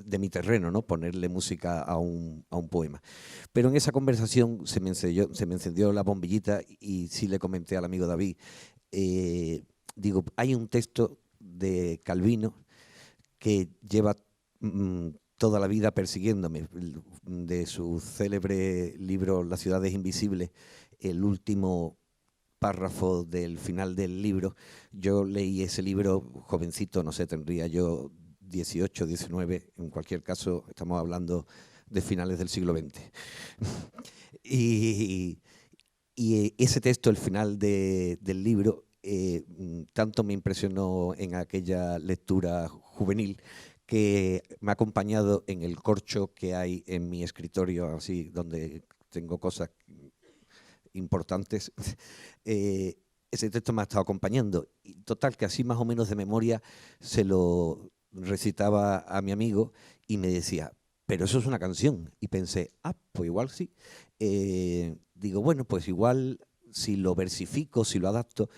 de mi terreno, ¿no? Ponerle música a un poema. Pero en esa conversación se me encendió la bombillita y sí le comenté al amigo David, digo, hay un texto de Calvino que lleva toda la vida persiguiéndome, de su célebre libro Las ciudades invisibles, el último párrafo del final del libro. Yo leí ese libro jovencito, no sé, tendría yo 18, 19, en cualquier caso estamos hablando de finales del siglo XX. y ese texto, el final del libro, tanto me impresionó en aquella lectura juvenil que me ha acompañado en el corcho que hay en mi escritorio, así donde tengo cosas importantes. Ese texto me ha estado acompañando. Y total, que así más o menos de memoria se lo recitaba a mi amigo y me decía, pero eso es una canción. Y pensé, pues igual sí. Digo, bueno, pues igual si lo versifico, si lo adapto.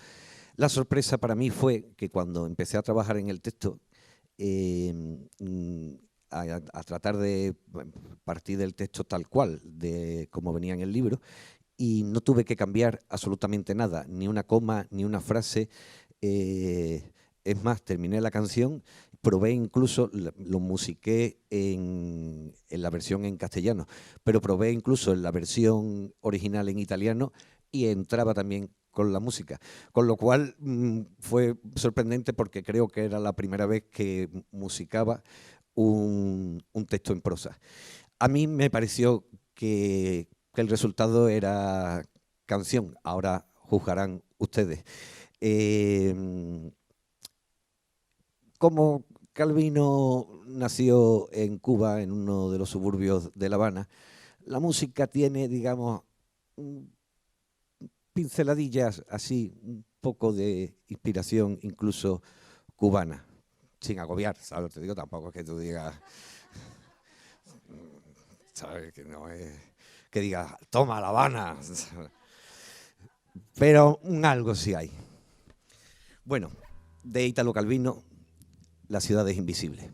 La sorpresa para mí fue que cuando empecé a trabajar en el texto, a tratar de partir del texto tal cual, de como venía en el libro, y no tuve que cambiar absolutamente nada, ni una coma, ni una frase. Es más, terminé la canción, probé incluso, lo musiqué en la versión en castellano, pero probé incluso en la versión original en italiano y entraba también con la música. Con lo cual fue sorprendente porque creo que era la primera vez que musicaba un texto en prosa. A mí me pareció que el resultado era canción. Ahora juzgarán ustedes. Como Calvino nació en Cuba, en uno de los suburbios de La Habana, la música tiene, digamos, pinceladillas así, un poco de inspiración incluso cubana, sin agobiar, ¿sabes? Te digo, tampoco es que tú digas, ¿sabes? Que no es que digas, toma La Habana, pero un algo sí hay. Bueno, de Italo Calvino, La ciudad es invisible.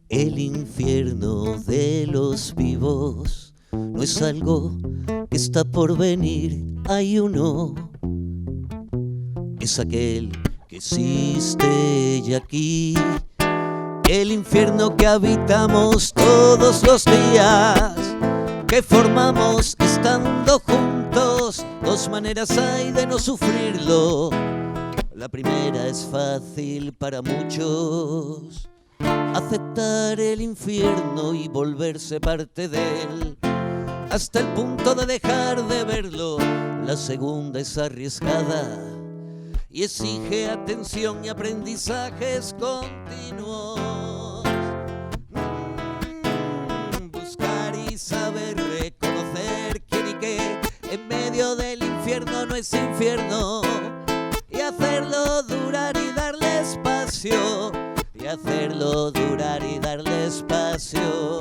El infierno de los vivos no es algo que está por venir, hay uno, es aquel que existe ya aquí. El infierno que habitamos todos los días, que formamos estando juntos. Dos maneras hay de no sufrirlo. La primera es fácil para muchos, aceptar el infierno y volverse parte de él, hasta el punto de dejar de verlo. La segunda es arriesgada y exige atención y aprendizajes continuos. Buscar y saber reconocer quién y qué en medio del infierno no es infierno, y hacerlo durar y darle espacio, y hacerlo durar y darle espacio.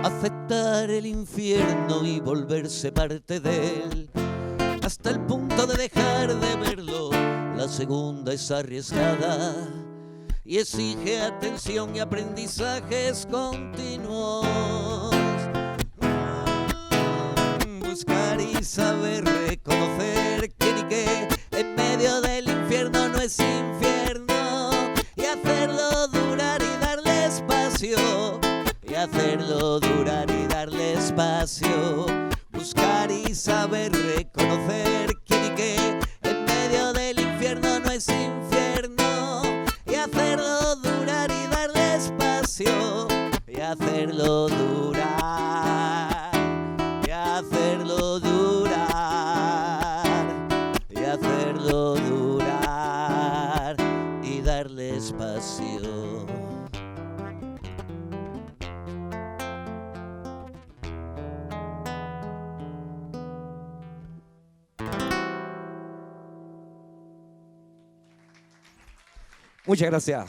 Aceptar el infierno y volverse parte de él, hasta el punto de dejar de verlo. La segunda es arriesgada y exige atención y aprendizajes continuos. Buscar y saber reconocer quién y qué en medio del infierno no es infierno, y hacerlo durar y darle espacio, y hacerlo durar y darle espacio. Buscar y saber reconocer quién y qué en medio del infierno no es infierno, y hacerlo durar y darle espacio, y hacerlo durar, y hacerlo durar, y hacerlo durar y darle espacio. Muchas gracias.